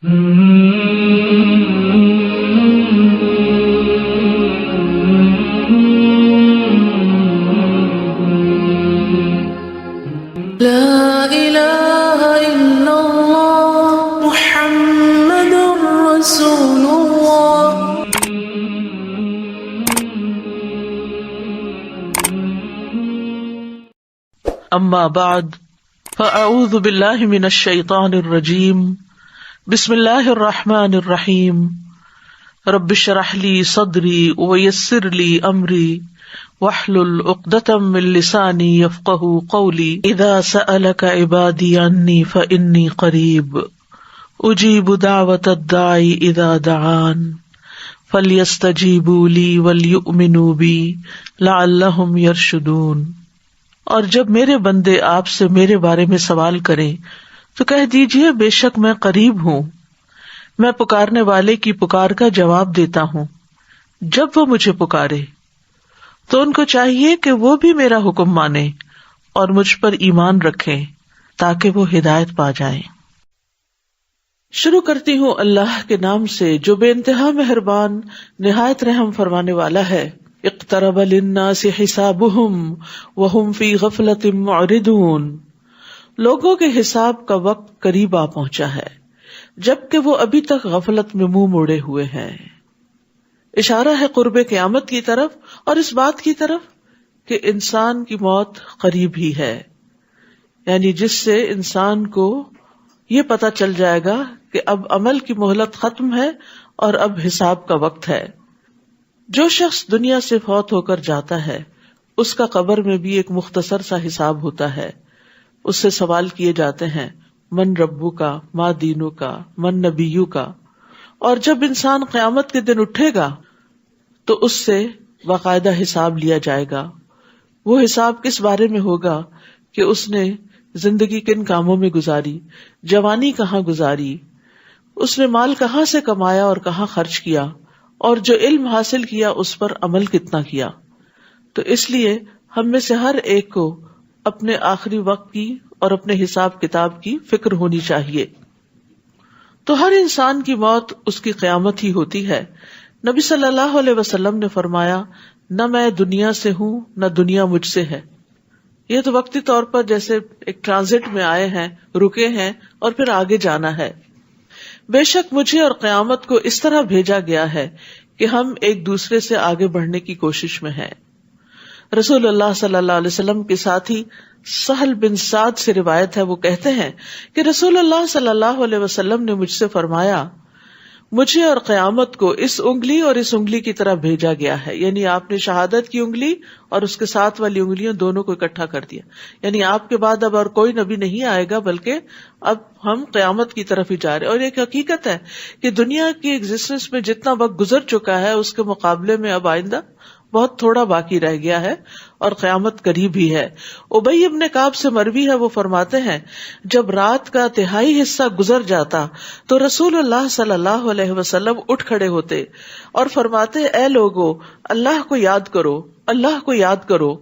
لا الہ الا اللہ محمد رسول اللہ. اما بعد فاعوذ باللہ من الشیطان الرجیم. بسم اللہ الرحمن الرحیم. رب اشرح لی صدری ویسر لی امری واحلل عقدۃ من لسانی یفقہوا قولی. اذا سألک عبادی عنی فانی قریب اجیب دعوۃ الداعی اذا دعان فلیستجیبوا لی ولیؤمنوا بی لعلہم یرشدون. اور جب میرے بندے آپ سے میرے بارے میں سوال کریں تو کہہ دیجئے بے شک میں قریب ہوں، میں پکارنے والے کی پکار کا جواب دیتا ہوں. جب وہ مجھے پکارے تو ان کو چاہیے کہ وہ بھی میرا حکم مانیں اور مجھ پر ایمان رکھیں تاکہ وہ ہدایت پا جائیں. شروع کرتی ہوں اللہ کے نام سے جو بے انتہا مہربان نہایت رحم فرمانے والا ہے. اقترب للناس حسابهم وهم فی غفلۃ معرضون. لوگوں کے حساب کا وقت قریب آ پہنچا ہے جبکہ وہ ابھی تک غفلت میں منہ موڑے ہوئے ہیں. اشارہ ہے قرب قیامت کی طرف اور اس بات کی طرف کہ انسان کی موت قریب ہی ہے، یعنی جس سے انسان کو یہ پتہ چل جائے گا کہ اب عمل کی مہلت ختم ہے اور اب حساب کا وقت ہے. جو شخص دنیا سے فوت ہو کر جاتا ہے اس کا قبر میں بھی ایک مختصر سا حساب ہوتا ہے. اس سے سوال کیے جاتے ہیں من ربو کا، ما دینو کا، من نبیو کا. اور جب انسان قیامت کے دن اٹھے گا تو اس سے باقاعدہ حساب لیا جائے گا. وہ حساب کس بارے میں ہوگا کہ اس نے زندگی کن کاموں میں گزاری، جوانی کہاں گزاری، اس نے مال کہاں سے کمایا اور کہاں خرچ کیا، اور جو علم حاصل کیا اس پر عمل کتنا کیا. تو اس لیے ہم میں سے ہر ایک کو اپنے آخری وقت کی اور اپنے حساب کتاب کی فکر ہونی چاہیے. تو ہر انسان کی موت اس کی قیامت ہی ہوتی ہے. نبی صلی اللہ علیہ وسلم نے فرمایا نہ میں دنیا سے ہوں نہ دنیا مجھ سے ہے. یہ تو وقتی طور پر جیسے ایک ٹرانزٹ میں آئے ہیں، رکے ہیں اور پھر آگے جانا ہے. بے شک مجھے اور قیامت کو اس طرح بھیجا گیا ہے کہ ہم ایک دوسرے سے آگے بڑھنے کی کوشش میں ہیں. رسول اللہ صلی اللہ علیہ وسلم کے ساتھی سہل بن سعد سے روایت ہے، وہ کہتے ہیں کہ رسول اللہ صلی اللہ علیہ وسلم نے مجھ سے فرمایا مجھے اور قیامت کو اس انگلی اور اس انگلی کی طرح بھیجا گیا ہے. یعنی آپ نے شہادت کی انگلی اور اس کے ساتھ والی انگلیاں دونوں کو اکٹھا کر دیا. یعنی آپ کے بعد اب اور کوئی نبی نہیں آئے گا بلکہ اب ہم قیامت کی طرف ہی جا رہے. اور ایک حقیقت ہے کہ دنیا کی ایگزسٹنس میں جتنا وقت گزر چکا ہے اس کے مقابلے میں اب آئندہ بہت تھوڑا باقی رہ گیا ہے اور قیامت قریب ہی ہے. ابی ابن کعب سے مروی ہے، وہ فرماتے ہیں جب رات کا تہائی حصہ گزر جاتا تو رسول اللہ صلی اللہ علیہ وسلم اٹھ کھڑے ہوتے اور فرماتے اے لوگو اللہ کو یاد کرو، اللہ کو یاد کرو.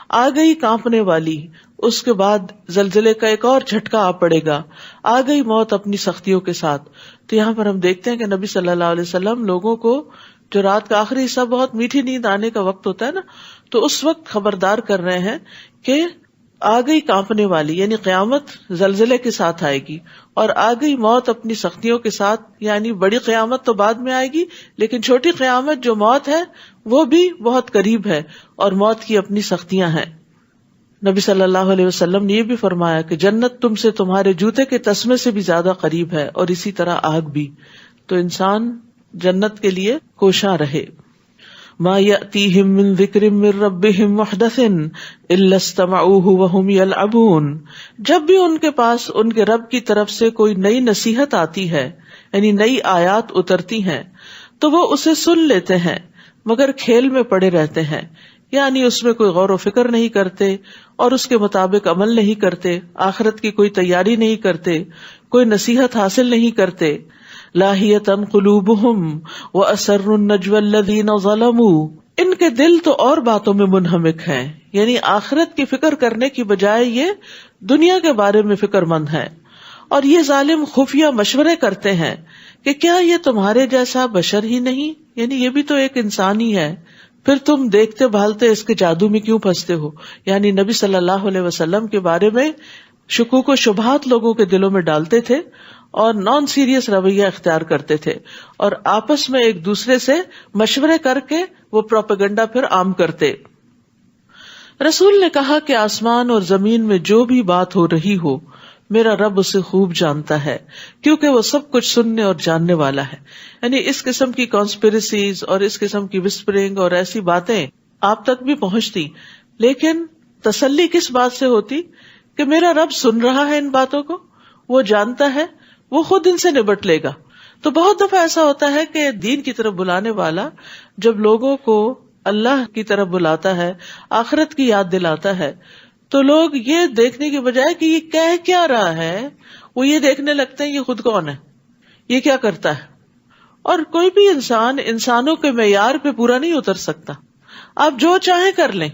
آ گئی کانپنے والی، اس کے بعد زلزلے کا ایک اور جھٹکا آ پڑے گا، آ گئی موت اپنی سختیوں کے ساتھ. تو یہاں پر ہم دیکھتے ہیں کہ نبی صلی اللہ علیہ وسلم لوگوں کو جو رات کا آخری حصہ بہت میٹھی نیند آنے کا وقت ہوتا ہے نا، تو اس وقت خبردار کر رہے ہیں کہ آ گئی کانپنے والی، یعنی قیامت زلزلے کے ساتھ آئے گی، اور آ گئی موت اپنی سختیوں کے ساتھ. یعنی بڑی قیامت تو بعد میں آئے گی لیکن چھوٹی قیامت جو موت ہے وہ بھی بہت قریب ہے اور موت کی اپنی سختیاں ہیں. نبی صلی اللہ علیہ وسلم نے یہ بھی فرمایا کہ جنت تم سے تمہارے جوتے کے تسمے سے بھی زیادہ قریب ہے اور اسی طرح آگ بھی. تو انسان جنت کے لیے کوشاں رہے. ما یأتیہم من ذکر من ربہم محدث الا استمعوہ وہم یلعبون. جب بھی ان کے پاس ان کے رب کی طرف سے کوئی نئی نصیحت آتی ہے، یعنی نئی آیات اترتی ہیں، تو وہ اسے سن لیتے ہیں مگر کھیل میں پڑے رہتے ہیں. یعنی اس میں کوئی غور و فکر نہیں کرتے اور اس کے مطابق عمل نہیں کرتے، آخرت کی کوئی تیاری نہیں کرتے، کوئی نصیحت حاصل نہیں کرتے. لاہیۃ قلوبہم واسروا النجوى الذین ظلموا. ان کے دل تو اور باتوں میں منہمک ہیں، یعنی آخرت کی فکر کرنے کی بجائے یہ دنیا کے بارے میں فکر مند ہیں. اور یہ ظالم خفیہ مشورے کرتے ہیں کہ کیا یہ تمہارے جیسا بشر ہی نہیں، یعنی یہ بھی تو ایک انسان ہی ہے، پھر تم دیکھتے بھالتے اس کے جادو میں کیوں پھنستے ہو؟ یعنی نبی صلی اللہ علیہ وسلم کے بارے میں شکوک و شبہات لوگوں کے دلوں میں ڈالتے تھے اور نان سیریس رویہ اختیار کرتے تھے، اور آپس میں ایک دوسرے سے مشورے کر کے وہ پروپیگنڈا پھر عام کرتے۔ رسول نے کہا کہ آسمان اور زمین میں جو بھی بات ہو رہی ہو میرا رب اسے خوب جانتا ہے، کیونکہ وہ سب کچھ سننے اور جاننے والا ہے۔ یعنی اس قسم کی کانسپریسیز اور اس قسم کی وسپرنگ اور ایسی باتیں آپ تک بھی پہنچتی، لیکن تسلی کس بات سے ہوتی کہ میرا رب سن رہا ہے ان باتوں کو، وہ جانتا ہے، وہ خود ان سے نبٹ لے گا۔ تو بہت دفعہ ایسا ہوتا ہے کہ دین کی طرف بلانے والا جب لوگوں کو اللہ کی طرف بلاتا ہے، آخرت کی یاد دلاتا ہے، تو لوگ یہ دیکھنے کی بجائے کہ یہ کہہ کیا رہا ہے، وہ یہ دیکھنے لگتے ہیں یہ خود کون ہے، یہ کیا کرتا ہے۔ اور کوئی بھی انسان انسانوں کے معیار پہ پورا نہیں اتر سکتا۔ آپ جو چاہیں کر لیں،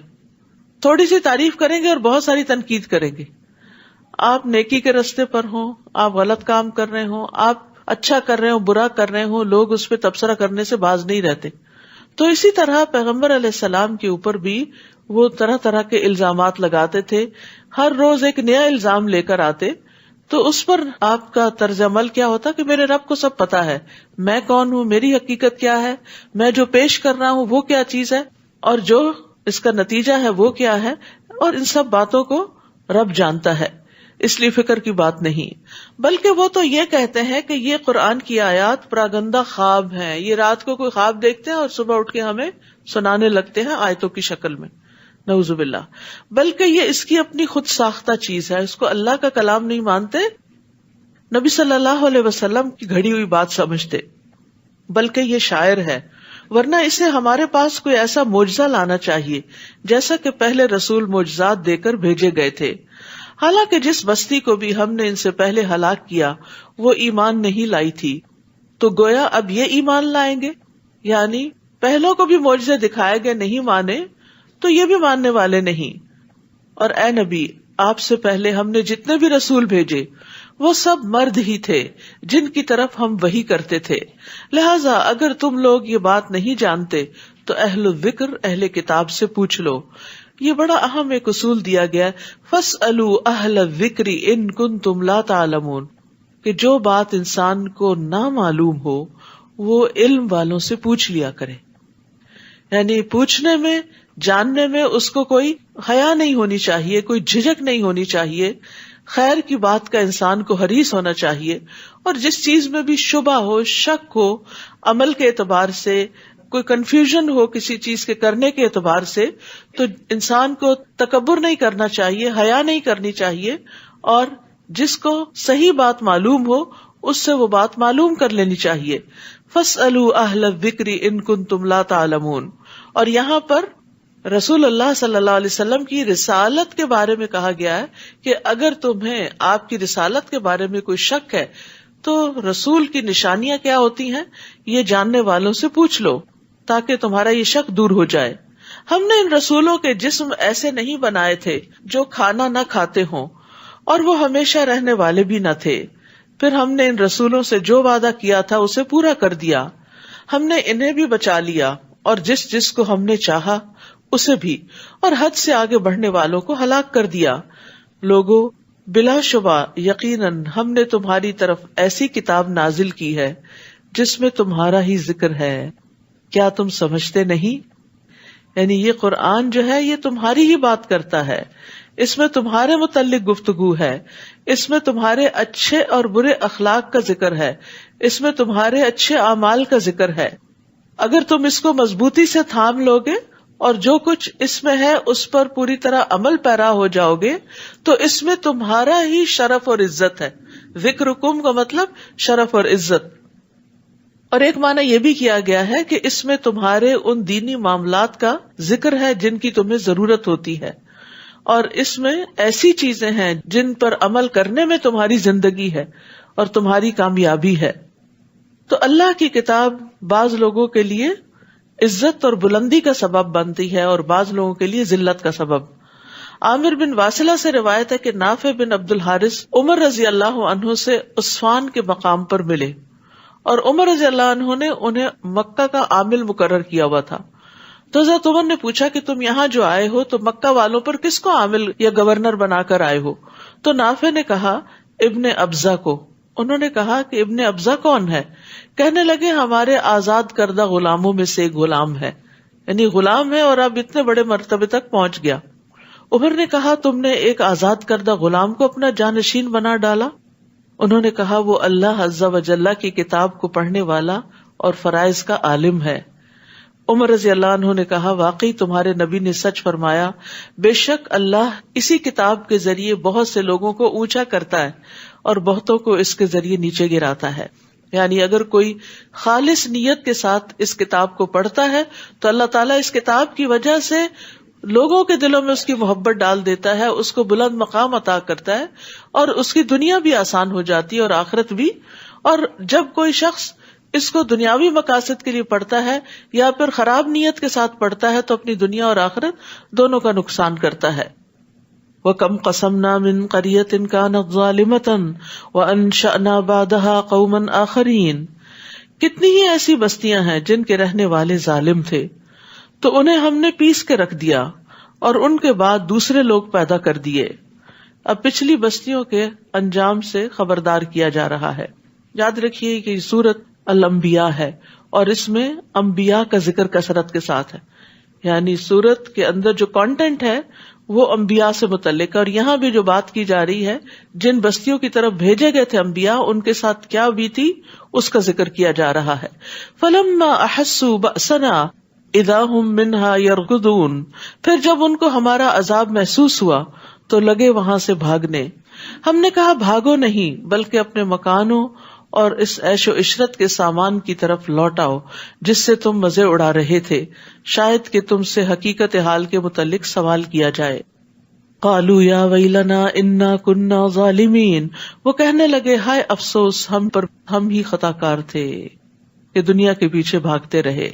تھوڑی سی تعریف کریں گے اور بہت ساری تنقید کریں گے۔ آپ نیکی کے راستے پر ہوں، آپ غلط کام کر رہے ہوں، آپ اچھا کر رہے ہوں، برا کر رہے ہوں، لوگ اس پہ تبصرہ کرنے سے باز نہیں رہتے۔ تو اسی طرح پیغمبر علیہ السلام کے اوپر بھی وہ طرح طرح کے الزامات لگاتے تھے، ہر روز ایک نیا الزام لے کر آتے، تو اس پر آپ کا طرز عمل کیا ہوتا کہ میرے رب کو سب پتا ہے، میں کون ہوں، میری حقیقت کیا ہے، میں جو پیش کر رہا ہوں وہ کیا چیز ہے، اور جو اس کا نتیجہ ہے وہ کیا ہے، اور ان سب باتوں کو رب جانتا ہے، اس لیے فکر کی بات نہیں۔ بلکہ وہ تو یہ کہتے ہیں کہ یہ قرآن کی آیات پراگندہ خواب ہیں، یہ رات کو کوئی خواب دیکھتے ہیں اور صبح اٹھ کے ہمیں سنانے لگتے ہیں آیتوں کی شکل میں، نعوذ باللہ۔ بلکہ یہ اس کی اپنی خود ساختہ چیز ہے، اس کو اللہ کا کلام نہیں مانتے، نبی صلی اللہ علیہ وسلم کی گھڑی ہوئی بات سمجھتے، بلکہ یہ شاعر ہے، ورنہ اسے ہمارے پاس کوئی ایسا معجزہ لانا چاہیے جیسا کہ پہلے رسول معجزات دے کر بھیجے گئے تھے۔ حالانکہ جس بستی کو بھی ہم نے ان سے پہلے ہلاک کیا وہ ایمان نہیں لائی تھی، تو گویا اب یہ ایمان لائیں گے، یعنی پہلوں کو بھی معجزے دکھائے گئے نہیں مانے تو یہ بھی ماننے والے نہیں۔ اور اے نبی، آپ سے پہلے ہم نے جتنے بھی رسول بھیجے وہ سب مرد ہی تھے جن کی طرف ہم وحی کرتے تھے، لہٰذا اگر تم لوگ یہ بات نہیں جانتے تو اہل الذکر، اہل کتاب سے پوچھ لو۔ یہ بڑا اہم ایک اصول دیا گیا، فاسألوا اہل الذکر ان کنتم لا تعلمون، کہ جو بات انسان کو نہ معلوم ہو وہ علم والوں سے پوچھ لیا کرے۔ یعنی پوچھنے میں، جاننے میں اس کو کوئی حیا نہیں ہونی چاہیے، کوئی جھجک نہیں ہونی چاہیے، خیر کی بات کا انسان کو حریص ہونا چاہیے، اور جس چیز میں بھی شبہ ہو، شک ہو، عمل کے اعتبار سے کوئی کنفیوژن ہو کسی چیز کے کرنے کے اعتبار سے، تو انسان کو تکبر نہیں کرنا چاہیے، حیا نہیں کرنی چاہیے، اور جس کو صحیح بات معلوم ہو اس سے وہ بات معلوم کر لینی چاہیے۔ فاسألوا اہل الذکر ان کنتم لا تعلمون۔ اور یہاں پر رسول اللہ صلی اللہ علیہ وسلم کی رسالت کے بارے میں کہا گیا ہے کہ اگر تمہیں آپ کی رسالت کے بارے میں کوئی شک ہے تو رسول کی نشانیاں کیا ہوتی ہیں یہ جاننے والوں سے پوچھ لو تاکہ تمہارا یہ شک دور ہو جائے۔ ہم نے ان رسولوں کے جسم ایسے نہیں بنائے تھے جو کھانا نہ کھاتے ہوں، اور وہ ہمیشہ رہنے والے بھی نہ تھے۔ پھر ہم نے ان رسولوں سے جو وعدہ کیا تھا اسے پورا کر دیا، ہم نے انہیں بھی بچا لیا اور جس کو ہم نے چاہا اسے بھی، اور حد سے آگے بڑھنے والوں کو ہلاک کر دیا۔ لوگوں، بلا شبہ یقیناً ہم نے تمہاری طرف ایسی کتاب نازل کی ہے جس میں تمہارا ہی ذکر ہے، کیا تم سمجھتے نہیں؟ یعنی یہ قرآن جو ہے یہ تمہاری ہی بات کرتا ہے، اس میں تمہارے متعلق گفتگو ہے، اس میں تمہارے اچھے اور برے اخلاق کا ذکر ہے، اس میں تمہارے اچھے اعمال کا ذکر ہے۔ اگر تم اس کو مضبوطی سے تھام لوگے اور جو کچھ اس میں ہے اس پر پوری طرح عمل پیرا ہو جاؤ گے تو اس میں تمہارا ہی شرف اور عزت ہے۔ ذکرکم کا مطلب شرف اور عزت۔ اور ایک معنی یہ بھی کیا گیا ہے کہ اس میں تمہارے ان دینی معاملات کا ذکر ہے جن کی تمہیں ضرورت ہوتی ہے، اور اس میں ایسی چیزیں ہیں جن پر عمل کرنے میں تمہاری زندگی ہے اور تمہاری کامیابی ہے۔ تو اللہ کی کتاب بعض لوگوں کے لیے عزت اور بلندی کا سبب بنتی ہے اور بعض لوگوں کے لیے ذلت کا سبب۔ عامر بن واصلہ سے روایت ہے کہ نافع بن عبد الحارث عمر رضی اللہ عنہ سے عصفان کے مقام پر ملے، اور عمر رضی اللہ عنہ نے انہیں مکہ کا عامل مقرر کیا ہوا تھا. تو حضرت عمر نے پوچھا کہ تم یہاں جو آئے ہو تو مکہ والوں پر کس کو عامل یا گورنر بنا کر آئے ہو؟ تو نافع نے کہا ابن ابزہ کو. انہوں نے کہا کہ ابن ابزہ کون ہے؟ کہنے لگے ہمارے آزاد کردہ غلاموں میں سے ایک غلام ہے، یعنی غلام ہے اور اب اتنے بڑے مرتبے تک پہنچ گیا. عمر نے کہا تم نے ایک آزاد کردہ غلام کو اپنا جانشین بنا ڈالا؟ انہوں نے کہا وہ اللہ عز و جل کی کتاب کو پڑھنے والا اور فرائض کا عالم ہے. عمر رضی اللہ عنہ نے کہا واقعی تمہارے نبی نے سچ فرمایا، بے شک اللہ اسی کتاب کے ذریعے بہت سے لوگوں کو اونچا کرتا ہے اور بہتوں کو اس کے ذریعے نیچے گراتا ہے. یعنی اگر کوئی خالص نیت کے ساتھ اس کتاب کو پڑھتا ہے تو اللہ تعالیٰ اس کتاب کی وجہ سے لوگوں کے دلوں میں اس کی محبت ڈال دیتا ہے، اس کو بلند مقام عطا کرتا ہے اور اس کی دنیا بھی آسان ہو جاتی ہے اور آخرت بھی. اور جب کوئی شخص اس کو دنیاوی مقاصد کے لیے پڑھتا ہے یا پھر خراب نیت کے ساتھ پڑھتا ہے تو اپنی دنیا اور آخرت دونوں کا نقصان کرتا ہے. وَكَمْ قَصَمْنَا مِنْ قَرْيَةٍ كَانَتْ ظَالِمَةً وَأَنشَأْنَا بَعْدَهَا قَوْمًا آخَرِينَ. کتنی ہی ایسی بستیاں ہیں جن کے رہنے والے ظالم تھے تو انہیں ہم نے پیس کے رکھ دیا اور ان کے بعد دوسرے لوگ پیدا کر دیے. اب پچھلی بستیوں کے انجام سے خبردار کیا جا رہا ہے. یاد رکھیے کہ یہ سورت الانبیاء ہے اور اس میں انبیاء کا ذکر کثرت کے ساتھ ہے، یعنی سورت کے اندر جو کانٹینٹ ہے وہ انبیاء سے متعلق ہے. اور یہاں بھی جو بات کی جا رہی ہے جن بستیوں کی طرف بھیجے گئے تھے انبیاء، ان کے ساتھ کیا بیتی اس کا ذکر کیا جا رہا ہے. فلما احسوا بأسنا اذا هم منها يركضون. پھر جب ان کو ہمارا عذاب محسوس ہوا تو لگے وہاں سے بھاگنے. ہم نے کہا بھاگو نہیں بلکہ اپنے مکانوں اور اس عیش و عشرت کے سامان کی طرف لوٹ آؤ جس سے تم مزے اڑا رہے تھے، شاید کہ تم سے حقیقت حال کے متعلق سوال کیا جائے. قالوا یا ویلنا انا کنا ظالمین. وہ کہنے لگے ہائے افسوس ہم ہی خطا کار تھے کہ دنیا کے پیچھے بھاگتے رہے.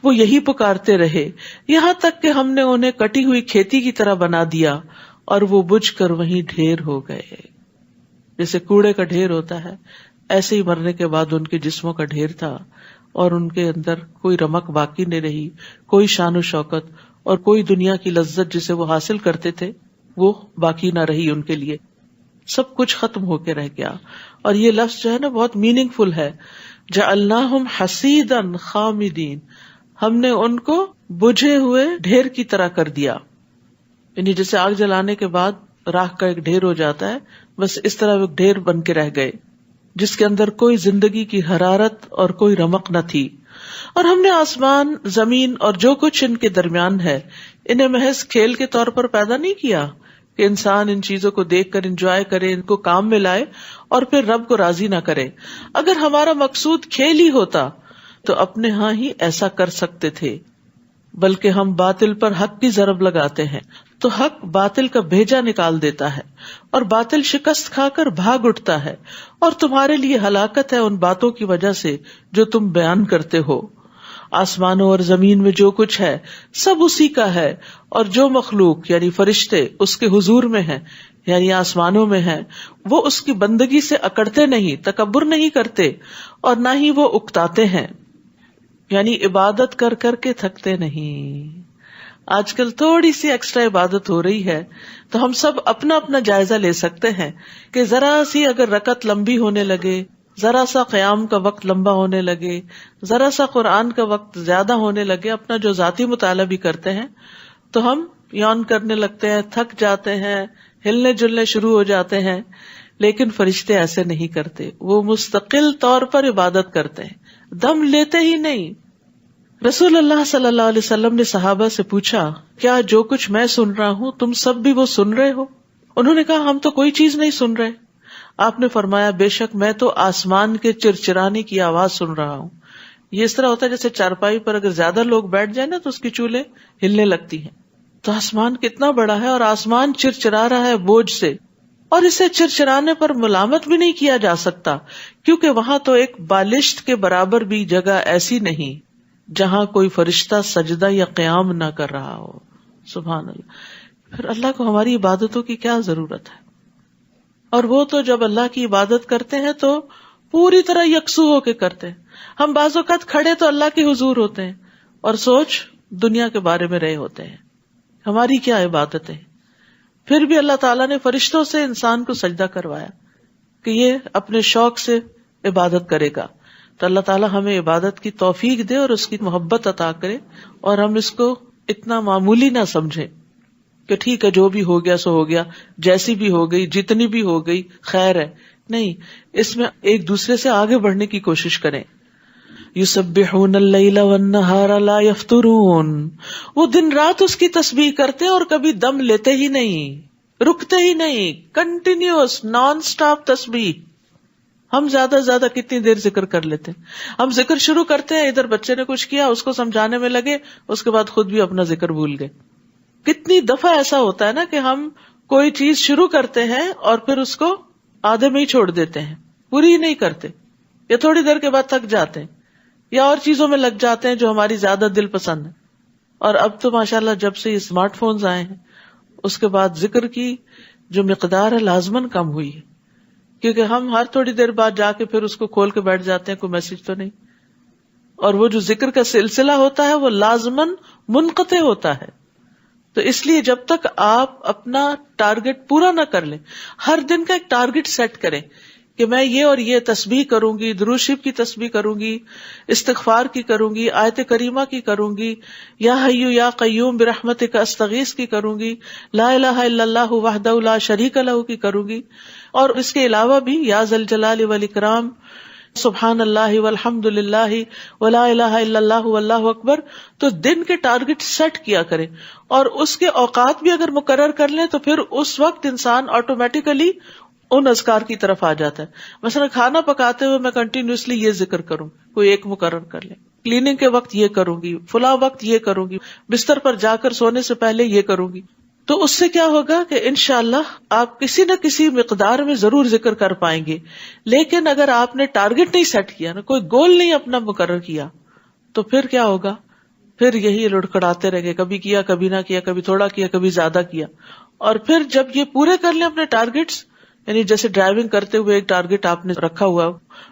وہ یہی پکارتے رہے یہاں تک کہ ہم نے انہیں کٹی ہوئی کھیتی کی طرح بنا دیا اور وہ بجھ کر وہیں ڈھیر ہو گئے. جیسے کوڑے کا ڈھیر ہوتا ہے ایسے ہی مرنے کے بعد ان کے جسموں کا ڈھیر تھا اور ان کے اندر کوئی رمق باقی نہیں رہی، کوئی شان و شوکت اور کوئی دنیا کی لذت جسے وہ حاصل کرتے تھے وہ باقی نہ رہی ان کے لیے. سب کچھ ختم ہو کے رہ گیا. اور یہ لفظ جو ہے نا بہت میننگ فل ہے، جعلناہم حصیدا خامدین. ہم نے ان کو بجھے ہوئے ڈھیر کی طرح کر دیا، یعنی جیسے آگ جلانے کے بعد راکھ کا ایک ڈھیر ہو جاتا ہے، بس اس طرح وہ ڈھیر بن کے رہ گئے جس کے اندر کوئی زندگی کی حرارت اور کوئی رمق نہ تھی. اور ہم نے آسمان، زمین اور جو کچھ ان کے درمیان ہے انہیں محض کھیل کے طور پر پیدا نہیں کیا کہ انسان ان چیزوں کو دیکھ کر انجوائے کرے، ان کو کام میں لائے اور پھر رب کو راضی نہ کرے. اگر ہمارا مقصود کھیل ہی ہوتا تو اپنے ہاں ہی ایسا کر سکتے تھے، بلکہ ہم باطل پر حق کی ضرب لگاتے ہیں تو حق باطل کا بھیجا نکال دیتا ہے اور باطل شکست کھا کر بھاگ اٹھتا ہے. اور تمہارے لیے ہلاکت ہے ان باتوں کی وجہ سے جو تم بیان کرتے ہو. آسمانوں اور زمین میں جو کچھ ہے سب اسی کا ہے، اور جو مخلوق یعنی فرشتے اس کے حضور میں ہیں یعنی آسمانوں میں ہیں وہ اس کی بندگی سے اکڑتے نہیں، تکبر نہیں کرتے اور نہ ہی وہ اکتاتے ہیں، یعنی عبادت کر کر کے تھکتے نہیں. آج کل تھوڑی سی ایکسٹرا عبادت ہو رہی ہے تو ہم سب اپنا اپنا جائزہ لے سکتے ہیں کہ ذرا سی اگر رکعت لمبی ہونے لگے، ذرا سا قیام کا وقت لمبا ہونے لگے، ذرا سا قرآن کا وقت زیادہ ہونے لگے، اپنا جو ذاتی مطالعہ بھی کرتے ہیں تو ہم یون کرنے لگتے ہیں، تھک جاتے ہیں، ہلنے جلنے شروع ہو جاتے ہیں. لیکن فرشتے ایسے نہیں کرتے، وہ مستقل طور پر عبادت کرتے ہیں، دم لیتے ہی نہیں. رسول اللہ صلی اللہ علیہ وسلم نے صحابہ سے پوچھا کیا جو کچھ میں سن رہا ہوں تم سب بھی وہ سن رہے ہو؟ انہوں نے کہا ہم تو کوئی چیز نہیں سن رہے. آپ نے فرمایا بے شک میں تو آسمان کے چرچرانے کی آواز سن رہا ہوں. یہ اس طرح ہوتا ہے جیسے چارپائی پر اگر زیادہ لوگ بیٹھ جائیں نا تو اس کی چولہے ہلنے لگتی ہیں. تو آسمان کتنا بڑا ہے اور آسمان چرچرا رہا ہے بوجھ سے، اور اسے چرچرانے پر ملامت بھی نہیں کیا جا سکتا کیونکہ وہاں تو ایک بالشت کے برابر بھی جگہ ایسی نہیں جہاں کوئی فرشتہ سجدہ یا قیام نہ کر رہا ہو. سبحان اللہ. پھر اللہ کو ہماری عبادتوں کی کیا ضرورت ہے؟ اور وہ تو جب اللہ کی عبادت کرتے ہیں تو پوری طرح یکسو ہو کے کرتے ہیں. ہم بعض اوقات کھڑے تو اللہ کے حضور ہوتے ہیں اور سوچ دنیا کے بارے میں رہے ہوتے ہیں. ہماری کیا عبادت ہے؟ پھر بھی اللہ تعالیٰ نے فرشتوں سے انسان کو سجدہ کروایا کہ یہ اپنے شوق سے عبادت کرے گا. تو اللہ تعالیٰ ہمیں عبادت کی توفیق دے اور اس کی محبت عطا کرے، اور ہم اس کو اتنا معمولی نہ سمجھیں کہ ٹھیک ہے جو بھی ہو گیا سو ہو گیا، جیسی بھی ہو گئی، جتنی بھی ہو گئی خیر ہے. نہیں، اس میں ایک دوسرے سے آگے بڑھنے کی کوشش کریں. یسبحون اللیل والنہار لا یفترون، وہ دن رات اس کی تسبیح کرتے ہیں اور کبھی دم لیتے ہی نہیں، رکتے ہی نہیں، کنٹینیوس نان سٹاپ تسبیح. ہم زیادہ سے زیادہ کتنی دیر ذکر کر لیتے ہیں؟ ہم ذکر شروع کرتے ہیں، ادھر بچے نے کچھ کیا، اس کو سمجھانے میں لگے، اس کے بعد خود بھی اپنا ذکر بھول گئے. کتنی دفعہ ایسا ہوتا ہے نا کہ ہم کوئی چیز شروع کرتے ہیں اور پھر اس کو آدھے میں ہی چھوڑ دیتے ہیں، پوری ہی نہیں کرتے، یا تھوڑی دیر کے بعد تھک جاتے ہیں یا اور چیزوں میں لگ جاتے ہیں جو ہماری زیادہ دل پسند ہے. اور اب تو ماشاءاللہ جب سے یہ اسمارٹ فونز آئے ہیں اس کے بعد ذکر کی جو مقدار ہے لازماً کم ہوئی ہے، کیونکہ ہم ہر تھوڑی دیر بعد جا کے پھر اس کو کھول کے بیٹھ جاتے ہیں، کوئی میسج تو نہیں. اور وہ جو ذکر کا سلسلہ ہوتا ہے وہ لازماً منقطع ہوتا ہے. تو اس لیے جب تک آپ اپنا ٹارگٹ پورا نہ کر لیں، ہر دن کا ایک ٹارگٹ سیٹ کریں کہ میں یہ اور یہ تسبیح کروں گی، درود شریف کی تسبیح کروں گی، استغفار کی کروں گی، آیت کریمہ کی کروں گی، یا حی یا قیوم برحمتک استغیث کی کروں گی، لا الہ الا اللہ وحدہ لا شریک لہ کی کروں گی. اور اس کے علاوہ بھی یا ذا الجلال والاکرام، سبحان اللہ والحمد للہ ولا الہ الا اللہ واللہ اکبر. تو دن کے ٹارگٹ سیٹ کیا کریں اور اس کے اوقات بھی اگر مقرر کر لیں تو پھر اس وقت انسان آٹومیٹیکلی ان اذکار کی طرف آ جاتا ہے. مثلا کھانا پکاتے ہوئے میں کنٹینیوسلی یہ ذکر کروں، کوئی ایک مقرر کر لیں. کلیننگ کے وقت یہ کروں گی، فلاں وقت یہ کروں گی، بستر پر جا کر سونے سے پہلے یہ کروں گی. تو اس سے کیا ہوگا کہ انشاءاللہ آپ کسی نہ کسی مقدار میں ضرور ذکر کر پائیں گے. لیکن اگر آپ نے ٹارگٹ نہیں سیٹ کیا نا، کوئی گول نہیں اپنا مقرر کیا، تو پھر کیا ہوگا؟ پھر یہی لڑکھڑاتے رہ گئے، کبھی کیا کبھی نہ کیا، کبھی تھوڑا کیا کبھی زیادہ کیا. اور پھر جب یہ پورے کر لیں اپنے ٹارگٹس، یعنی جیسے ڈرائیونگ کرتے ہوئے ایک ٹارگٹ آپ نے رکھا ہوا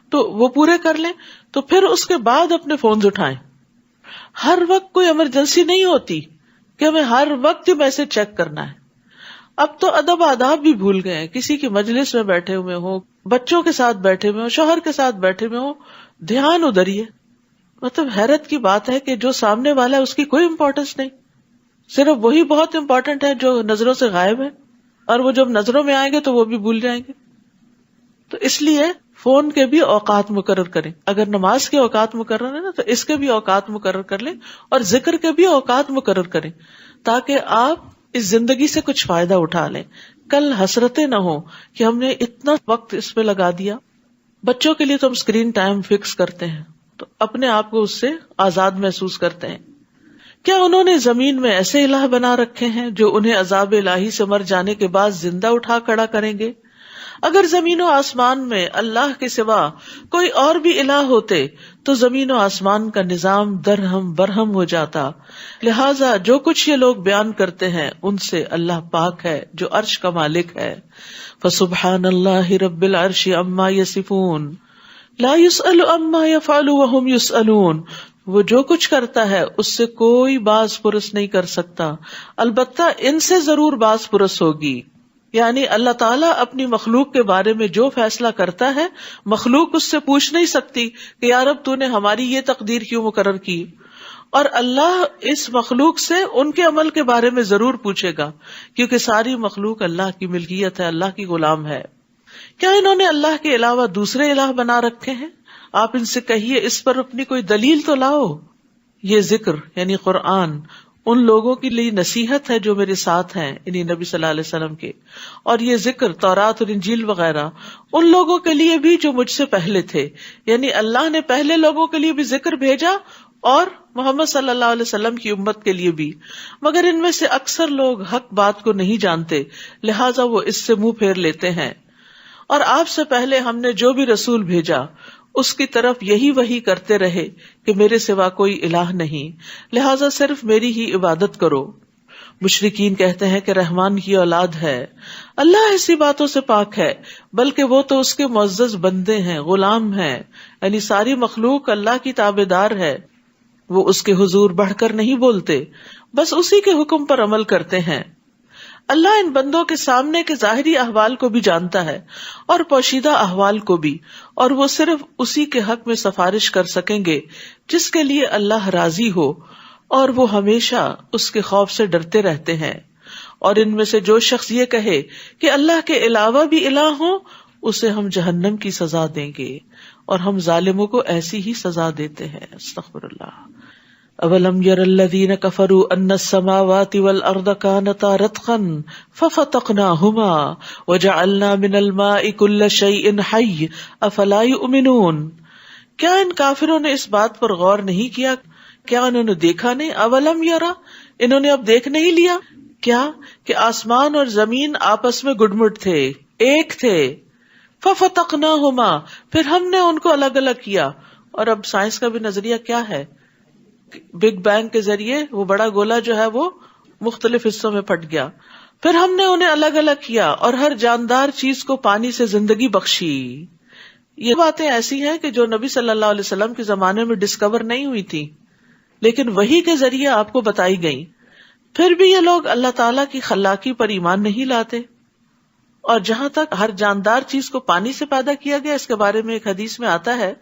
تو وہ پورے کر لیں، تو پھر اس کے بعد اپنے فونز اٹھائیں. ہر وقت کوئی ایمرجنسی نہیں ہوتی کہ ہمیں ہر وقت میسج چیک کرنا ہے. اب تو ادب آداب بھی بھول گئے ہیں. کسی کی مجلس میں بیٹھے ہوئے ہوں، بچوں کے ساتھ بیٹھے ہوئے ہوں، شوہر کے ساتھ بیٹھے ہوئے ہوں، دھیان ادھر ہی ہے. مطلب حیرت کی بات ہے کہ جو سامنے والا ہے اس کی کوئی امپورٹنس نہیں، صرف وہی بہت امپورٹنٹ ہے جو نظروں سے غائب ہے، اور وہ جب نظروں میں آئیں گے تو وہ بھی بھول جائیں گے. تو اس لیے فون کے بھی اوقات مقرر کریں. اگر نماز کے اوقات مقرر ہے نا تو اس کے بھی اوقات مقرر کر لیں، اور ذکر کے بھی اوقات مقرر کریں تاکہ آپ اس زندگی سے کچھ فائدہ اٹھا لیں. کل حسرتیں نہ ہو کہ ہم نے اتنا وقت اس پہ لگا دیا. بچوں کے لیے تو ہم اسکرین ٹائم فکس کرتے ہیں تو اپنے آپ کو اس سے آزاد محسوس کرتے ہیں. کیا انہوں نے زمین میں ایسے الہ بنا رکھے ہیں جو انہیں عذاب الہی سے مر جانے کے بعد زندہ اٹھا کھڑا کریں گے؟ اگر زمین و آسمان میں اللہ کے سوا کوئی اور بھی الہ ہوتے تو زمین و آسمان کا نظام درہم برہم ہو جاتا. لہٰذا جو کچھ یہ لوگ بیان کرتے ہیں ان سے اللہ پاک ہے جو عرش کا مالک ہے. فسبحان اللہ رب العرش عما یصفون لا یسأل عما یفعل وهم یسألون. وہ جو کچھ کرتا ہے اس سے کوئی باز پرس نہیں کر سکتا، البتہ ان سے ضرور باز پرس ہوگی. یعنی اللہ تعالیٰ اپنی مخلوق کے بارے میں جو فیصلہ کرتا ہے مخلوق اس سے پوچھ نہیں سکتی کہ یا رب تو نے ہماری یہ تقدیر کیوں مقرر کی. اور اللہ اس مخلوق سے ان کے عمل کے بارے میں ضرور پوچھے گا، کیونکہ ساری مخلوق اللہ کی ملکیت ہے، اللہ کی غلام ہے. کیا انہوں نے اللہ کے علاوہ دوسرے الہ بنا رکھے ہیں؟ آپ ان سے کہیے اس پر اپنی کوئی دلیل تو لاؤ. یہ ذکر یعنی قرآن ان لوگوں کے لیے نصیحت ہے جو میرے ساتھ ہیں، یعنی نبی صلی اللہ علیہ وسلم کے، اور یہ ذکر تورات اور انجیل وغیرہ ان لوگوں کے لیے بھی جو مجھ سے پہلے تھے. یعنی اللہ نے پہلے لوگوں کے لیے بھی ذکر بھیجا اور محمد صلی اللہ علیہ وسلم کی امت کے لیے بھی، مگر ان میں سے اکثر لوگ حق بات کو نہیں جانتے، لہٰذا وہ اس سے منہ پھیر لیتے ہیں. اور آپ سے پہلے ہم نے جو بھی رسول بھیجا اس کی طرف یہی وحی کرتے رہے کہ میرے سوا کوئی الہ نہیں، لہٰذا صرف میری ہی عبادت کرو. مشرکین کہتے ہیں کہ رحمان کی اولاد ہے. اللہ ایسی باتوں سے پاک ہے، بلکہ وہ تو اس کے معزز بندے ہیں، غلام ہیں، یعنی ساری مخلوق اللہ کی تابعدار ہے. وہ اس کے حضور بڑھ کر نہیں بولتے، بس اسی کے حکم پر عمل کرتے ہیں. اللہ ان بندوں کے سامنے کے ظاہری احوال کو بھی جانتا ہے اور پوشیدہ احوال کو بھی، اور وہ صرف اسی کے حق میں سفارش کر سکیں گے جس کے لیے اللہ راضی ہو، اور وہ ہمیشہ اس کے خوف سے ڈرتے رہتے ہیں. اور ان میں سے جو شخص یہ کہے کہ اللہ کے علاوہ بھی الہ ہوں، اسے ہم جہنم کی سزا دیں گے، اور ہم ظالموں کو ایسی ہی سزا دیتے ہیں. استغفر اللہ. اولم یر الذین کفروا ان السماوات والارض کانتا رتقا ففتقناہما وجعلنا من الماء کل شیء حی افلا یؤمنون. کیا ان کافروں نے اس بات پر غور نہیں کیا؟ کیا انہوں نے دیکھا نہیں؟ اولم یرا، انہوں نے اب دیکھ نہیں لیا کیا کہ آسمان اور زمین آپس میں گڈمٹ تھے، ایک تھے. ففتقناہما، پھر ہم نے ان کو الگ الگ کیا. اور اب سائنس کا بھی نظریہ کیا ہے؟ بگ بینگ کے ذریعے وہ بڑا گولا جو ہے وہ مختلف حصوں میں پھٹ گیا. پھر ہم نے انہیں الگ الگ کیا اور ہر جاندار چیز کو پانی سے زندگی بخشی. یہ باتیں ایسی ہیں کہ جو نبی صلی اللہ علیہ وسلم کے زمانے میں ڈسکور نہیں ہوئی تھی، لیکن وحی کے ذریعے آپ کو بتائی گئی. پھر بھی یہ لوگ اللہ تعالیٰ کی خلاقی پر ایمان نہیں لاتے. اور جہاں تک ہر جاندار چیز کو پانی سے پیدا کیا گیا، اس کے بارے میں ایک حدیث میں آتا ہے،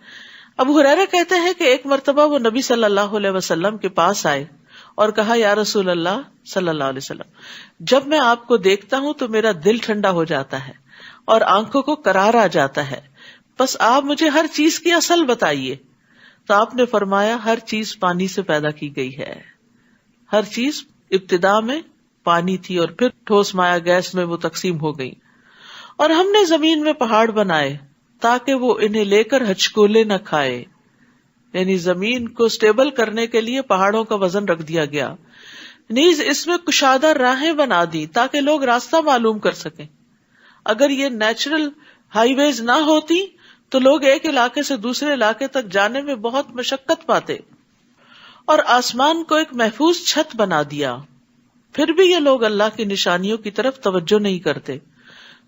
ابو ہریرہ کہتے ہیں کہ ایک مرتبہ وہ نبی صلی اللہ علیہ وسلم کے پاس آئے اور کہا، یا رسول اللہ صلی اللہ علیہ وسلم، جب میں آپ کو دیکھتا ہوں تو میرا دل ٹھنڈا ہو جاتا ہے اور آنکھوں کو قرار آ جاتا ہے، بس آپ مجھے ہر چیز کی اصل بتائیے. تو آپ نے فرمایا، ہر چیز پانی سے پیدا کی گئی ہے. ہر چیز ابتدا میں پانی تھی اور پھر ٹھوس مائع گیس میں وہ تقسیم ہو گئی. اور ہم نے زمین میں پہاڑ بنائے تاکہ وہ انہیں لے کر ہچکولے نہ کھائے، یعنی زمین کو سٹیبل کرنے کے لیے پہاڑوں کا وزن رکھ دیا گیا. نیز اس میں کشادہ راہیں بنا دی تاکہ لوگ راستہ معلوم کر سکیں. اگر یہ نیچرل ہائی ویز نہ ہوتی تو لوگ ایک علاقے سے دوسرے علاقے تک جانے میں بہت مشقت پاتے. اور آسمان کو ایک محفوظ چھت بنا دیا. پھر بھی یہ لوگ اللہ کی نشانیوں کی طرف توجہ نہیں کرتے.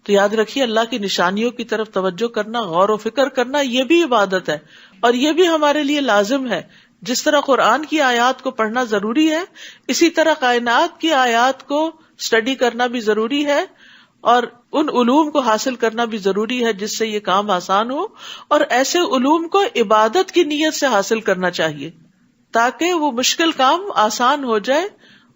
تو یاد رکھیے، اللہ کی نشانیوں کی طرف توجہ کرنا، غور و فکر کرنا، یہ بھی عبادت ہے، اور یہ بھی ہمارے لیے لازم ہے. جس طرح قرآن کی آیات کو پڑھنا ضروری ہے، اسی طرح کائنات کی آیات کو اسٹڈی کرنا بھی ضروری ہے، اور ان علوم کو حاصل کرنا بھی ضروری ہے جس سے یہ کام آسان ہو. اور ایسے علوم کو عبادت کی نیت سے حاصل کرنا چاہیے تاکہ وہ مشکل کام آسان ہو جائے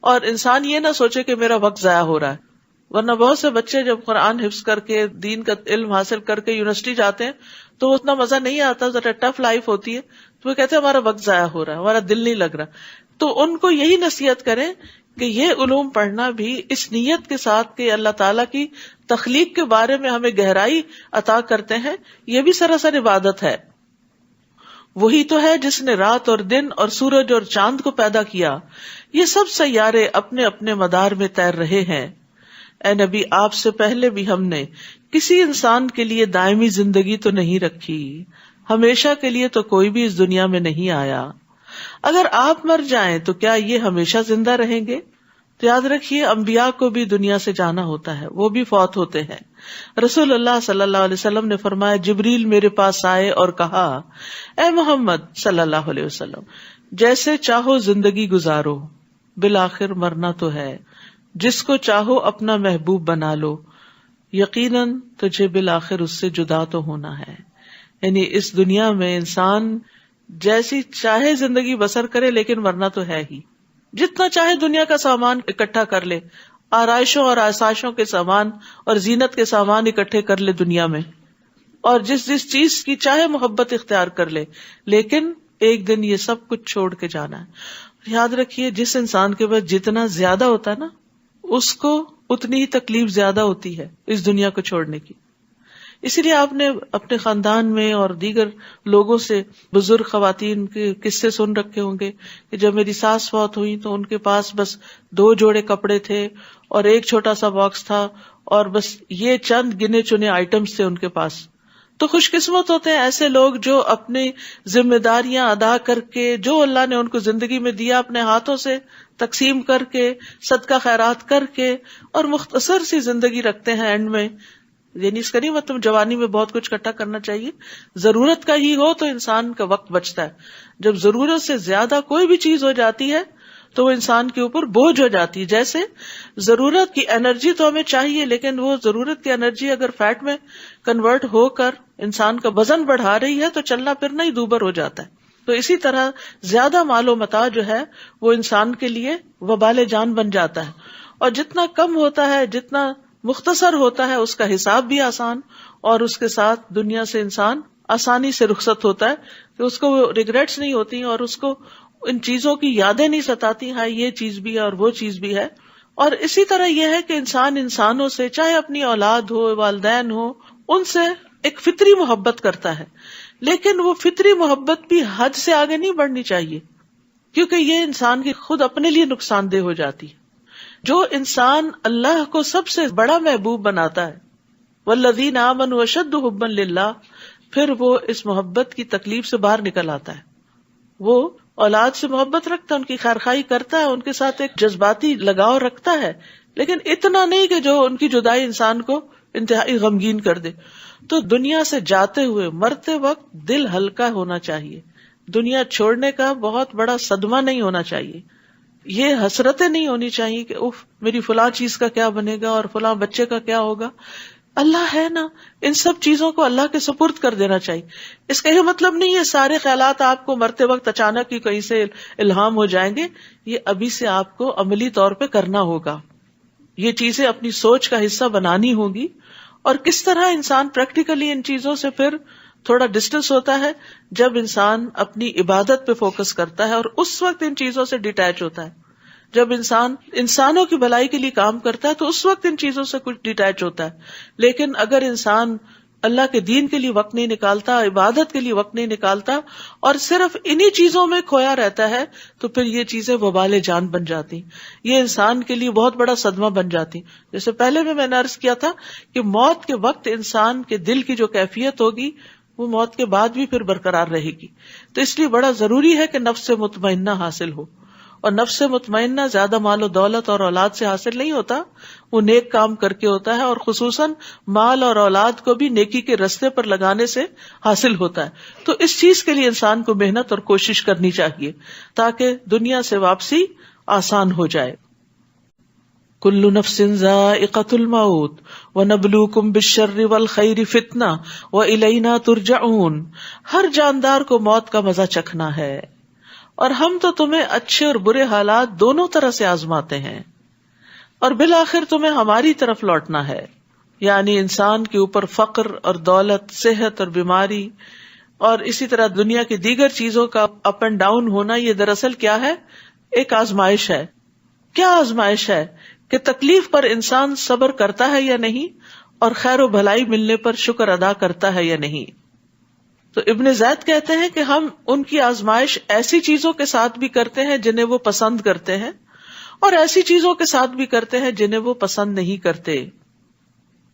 اور انسان یہ نہ سوچے کہ میرا وقت ضائع ہو رہا ہے. ورنہ بہت سے بچے جب قرآن حفظ کر کے دین کا علم حاصل کر کے یونیورسٹی جاتے ہیں تو اتنا مزہ نہیں آتا، ذرا ٹف لائف ہوتی ہے، تو وہ کہتے ہیں ہمارا وقت ضائع ہو رہا ہے، ہمارا دل نہیں لگ رہا. تو ان کو یہی نصیحت کریں کہ یہ علوم پڑھنا بھی اس نیت کے ساتھ کہ اللہ تعالیٰ کی تخلیق کے بارے میں ہمیں گہرائی عطا کرتے ہیں، یہ بھی سراسر عبادت ہے. وہی تو ہے جس نے رات اور دن اور سورج اور چاند کو پیدا کیا. یہ سب سیارے اپنے اپنے مدار میں تیر رہے ہیں. اے نبی، آپ سے پہلے بھی ہم نے کسی انسان کے لیے دائمی زندگی تو نہیں رکھی، ہمیشہ کے لیے تو کوئی بھی اس دنیا میں نہیں آیا. اگر آپ مر جائیں تو کیا یہ ہمیشہ زندہ رہیں گے؟ تو یاد رکھیے، انبیاء کو بھی دنیا سے جانا ہوتا ہے، وہ بھی فوت ہوتے ہیں. رسول اللہ صلی اللہ علیہ وسلم نے فرمایا، جبریل میرے پاس آئے اور کہا، اے محمد صلی اللہ علیہ وسلم، جیسے چاہو زندگی گزارو، بالآخر مرنا تو ہے. جس کو چاہو اپنا محبوب بنا لو، یقیناً تجھے بالآخر اس سے جدا تو ہونا ہے. یعنی اس دنیا میں انسان جیسی چاہے زندگی بسر کرے لیکن مرنا تو ہے ہی. جتنا چاہے دنیا کا سامان اکٹھا کر لے، آرائشوں اور آسائشوں کے سامان اور زینت کے سامان اکٹھے کر لے دنیا میں، اور جس چیز کی چاہے محبت اختیار کر لے، لیکن ایک دن یہ سب کچھ چھوڑ کے جانا ہے. یاد رکھیے، جس انسان کے پاس جتنا زیادہ ہوتا ہے نا، اس کو اتنی ہی تکلیف زیادہ ہوتی ہے اس دنیا کو چھوڑنے کی. اسی لیے آپ نے اپنے خاندان میں اور دیگر لوگوں سے، بزرگ خواتین کے قصے سن رکھے ہوں گے کہ جب میری ساس فوت ہوئی تو ان کے پاس بس 2 جوڑے کپڑے تھے اور ایک چھوٹا سا باکس تھا، اور بس یہ چند گنے چنے آئٹمس تھے ان کے پاس. تو خوش قسمت ہوتے ہیں ایسے لوگ جو اپنی ذمہ داریاں ادا کر کے، جو اللہ نے ان کو زندگی میں دیا، اپنے ہاتھوں سے تقسیم کر کے، صدقہ خیرات کر کے، اور مختصر سی زندگی رکھتے ہیں اینڈ میں. یعنی اس کا نہیں مطلب جوانی میں بہت کچھ اکٹھا کرنا چاہیے، ضرورت کا ہی ہو تو انسان کا وقت بچتا ہے. جب ضرورت سے زیادہ کوئی بھی چیز ہو جاتی ہے تو وہ انسان کے اوپر بوجھ ہو جاتی ہے. جیسے ضرورت کی انرجی تو ہمیں چاہیے، لیکن وہ ضرورت کی انرجی اگر فیٹ میں کنورٹ ہو کر انسان کا وزن بڑھا رہی ہے تو چلنا پھرنا ہی دوبر ہو جاتا ہے. تو اسی طرح زیادہ مال و متاع جو ہے وہ انسان کے لیے وبال جان بن جاتا ہے، اور جتنا کم ہوتا ہے، جتنا مختصر ہوتا ہے، اس کا حساب بھی آسان، اور اس کے ساتھ دنیا سے انسان آسانی سے رخصت ہوتا ہے کہ اس کو ریگریٹس نہیں ہوتی اور اس کو ان چیزوں کی یادیں نہیں ستاتی، ہاں یہ چیز بھی ہے اور وہ چیز بھی ہے. اور اسی طرح یہ ہے کہ انسان انسانوں سے، چاہے اپنی اولاد ہو، والدین ہو، ان سے ایک فطری محبت کرتا ہے، لیکن وہ فطری محبت بھی حد سے آگے نہیں بڑھنی چاہیے، کیونکہ یہ انسان کی خود اپنے لیے نقصان دہ ہو جاتی ہے. جو انسان اللہ کو سب سے بڑا محبوب بناتا ہے، والذین آمنوا اشد حبا للہ، پھر وہ اس محبت کی تکلیف سے باہر نکل آتا ہے. وہ اولاد سے محبت رکھتا ہے، ان کی خیرخواہی کرتا ہے، ان کے ساتھ ایک جذباتی لگاؤ رکھتا ہے، لیکن اتنا نہیں کہ جو ان کی جدائی انسان کو انتہائی غمگین کر دے. تو دنیا سے جاتے ہوئے مرتے وقت دل ہلکا ہونا چاہیے. دنیا چھوڑنے کا بہت بڑا صدمہ نہیں ہونا چاہیے. یہ حسرتیں نہیں ہونی چاہیے کہ اف میری فلاں چیز کا کیا بنے گا اور فلاں بچے کا کیا ہوگا. اللہ ہے نا، ان سب چیزوں کو اللہ کے سپرد کر دینا چاہیے. اس کا یہ مطلب نہیں ہے سارے خیالات آپ کو مرتے وقت اچانک ہی کہیں سے الہام ہو جائیں گے. یہ ابھی سے آپ کو عملی طور پہ کرنا ہوگا، یہ چیزیں اپنی سوچ کا حصہ بنانی ہوگی. اور کس طرح انسان پریکٹیکلی ان چیزوں سے پھر تھوڑا ڈسٹینس ہوتا ہے، جب انسان اپنی عبادت پہ فوکس کرتا ہے اور اس وقت ان چیزوں سے ڈیٹیچ ہوتا ہے. جب انسان انسانوں کی بھلائی کے لیے کام کرتا ہے تو اس وقت ان چیزوں سے کچھ ڈیٹیچ ہوتا ہے. لیکن اگر انسان اللہ کے دین کے لیے وقت نہیں نکالتا، عبادت کے لیے وقت نہیں نکالتا، اور صرف انہی چیزوں میں کھویا رہتا ہے، تو پھر یہ چیزیں وبال جان بن جاتی، یہ انسان کے لیے بہت بڑا صدمہ بن جاتی. جیسے پہلے میں نے عرض کیا تھا کہ موت کے وقت انسان کے دل کی جو کیفیت ہوگی وہ موت کے بعد بھی پھر برقرار رہے گی. تو اس لیے بڑا ضروری ہے کہ نفس مطمئنہ حاصل ہو. اور نفس مطمئنہ زیادہ مال و دولت اور اولاد سے حاصل نہیں ہوتا، وہ نیک کام کر کے ہوتا ہے، اور خصوصاً مال اور اولاد کو بھی نیکی کے رستے پر لگانے سے حاصل ہوتا ہے. تو اس چیز کے لیے انسان کو محنت اور کوشش کرنی چاہیے تاکہ دنیا سے واپسی آسان ہو جائے. کل نفس ذائقۃ الموت ونبلوکم بالشر والخیر فتنہ والینا ترجعون. ہر جاندار کو موت کا مزہ چکھنا ہے، اور ہم تو تمہیں اچھے اور برے حالات دونوں طرح سے آزماتے ہیں، اور بالآخر تمہیں ہماری طرف لوٹنا ہے. یعنی انسان کے اوپر فقر اور دولت، صحت اور بیماری، اور اسی طرح دنیا کی دیگر چیزوں کا اپ اینڈ ڈاؤن ہونا، یہ دراصل کیا ہے؟ ایک آزمائش ہے. کیا آزمائش ہے؟ کہ تکلیف پر انسان صبر کرتا ہے یا نہیں، اور خیر و بھلائی ملنے پر شکر ادا کرتا ہے یا نہیں. تو ابن زید کہتے ہیں کہ ہم ان کی آزمائش ایسی چیزوں کے ساتھ بھی کرتے ہیں جنہیں وہ پسند کرتے ہیں، اور ایسی چیزوں کے ساتھ بھی کرتے ہیں جنہیں وہ پسند نہیں کرتے،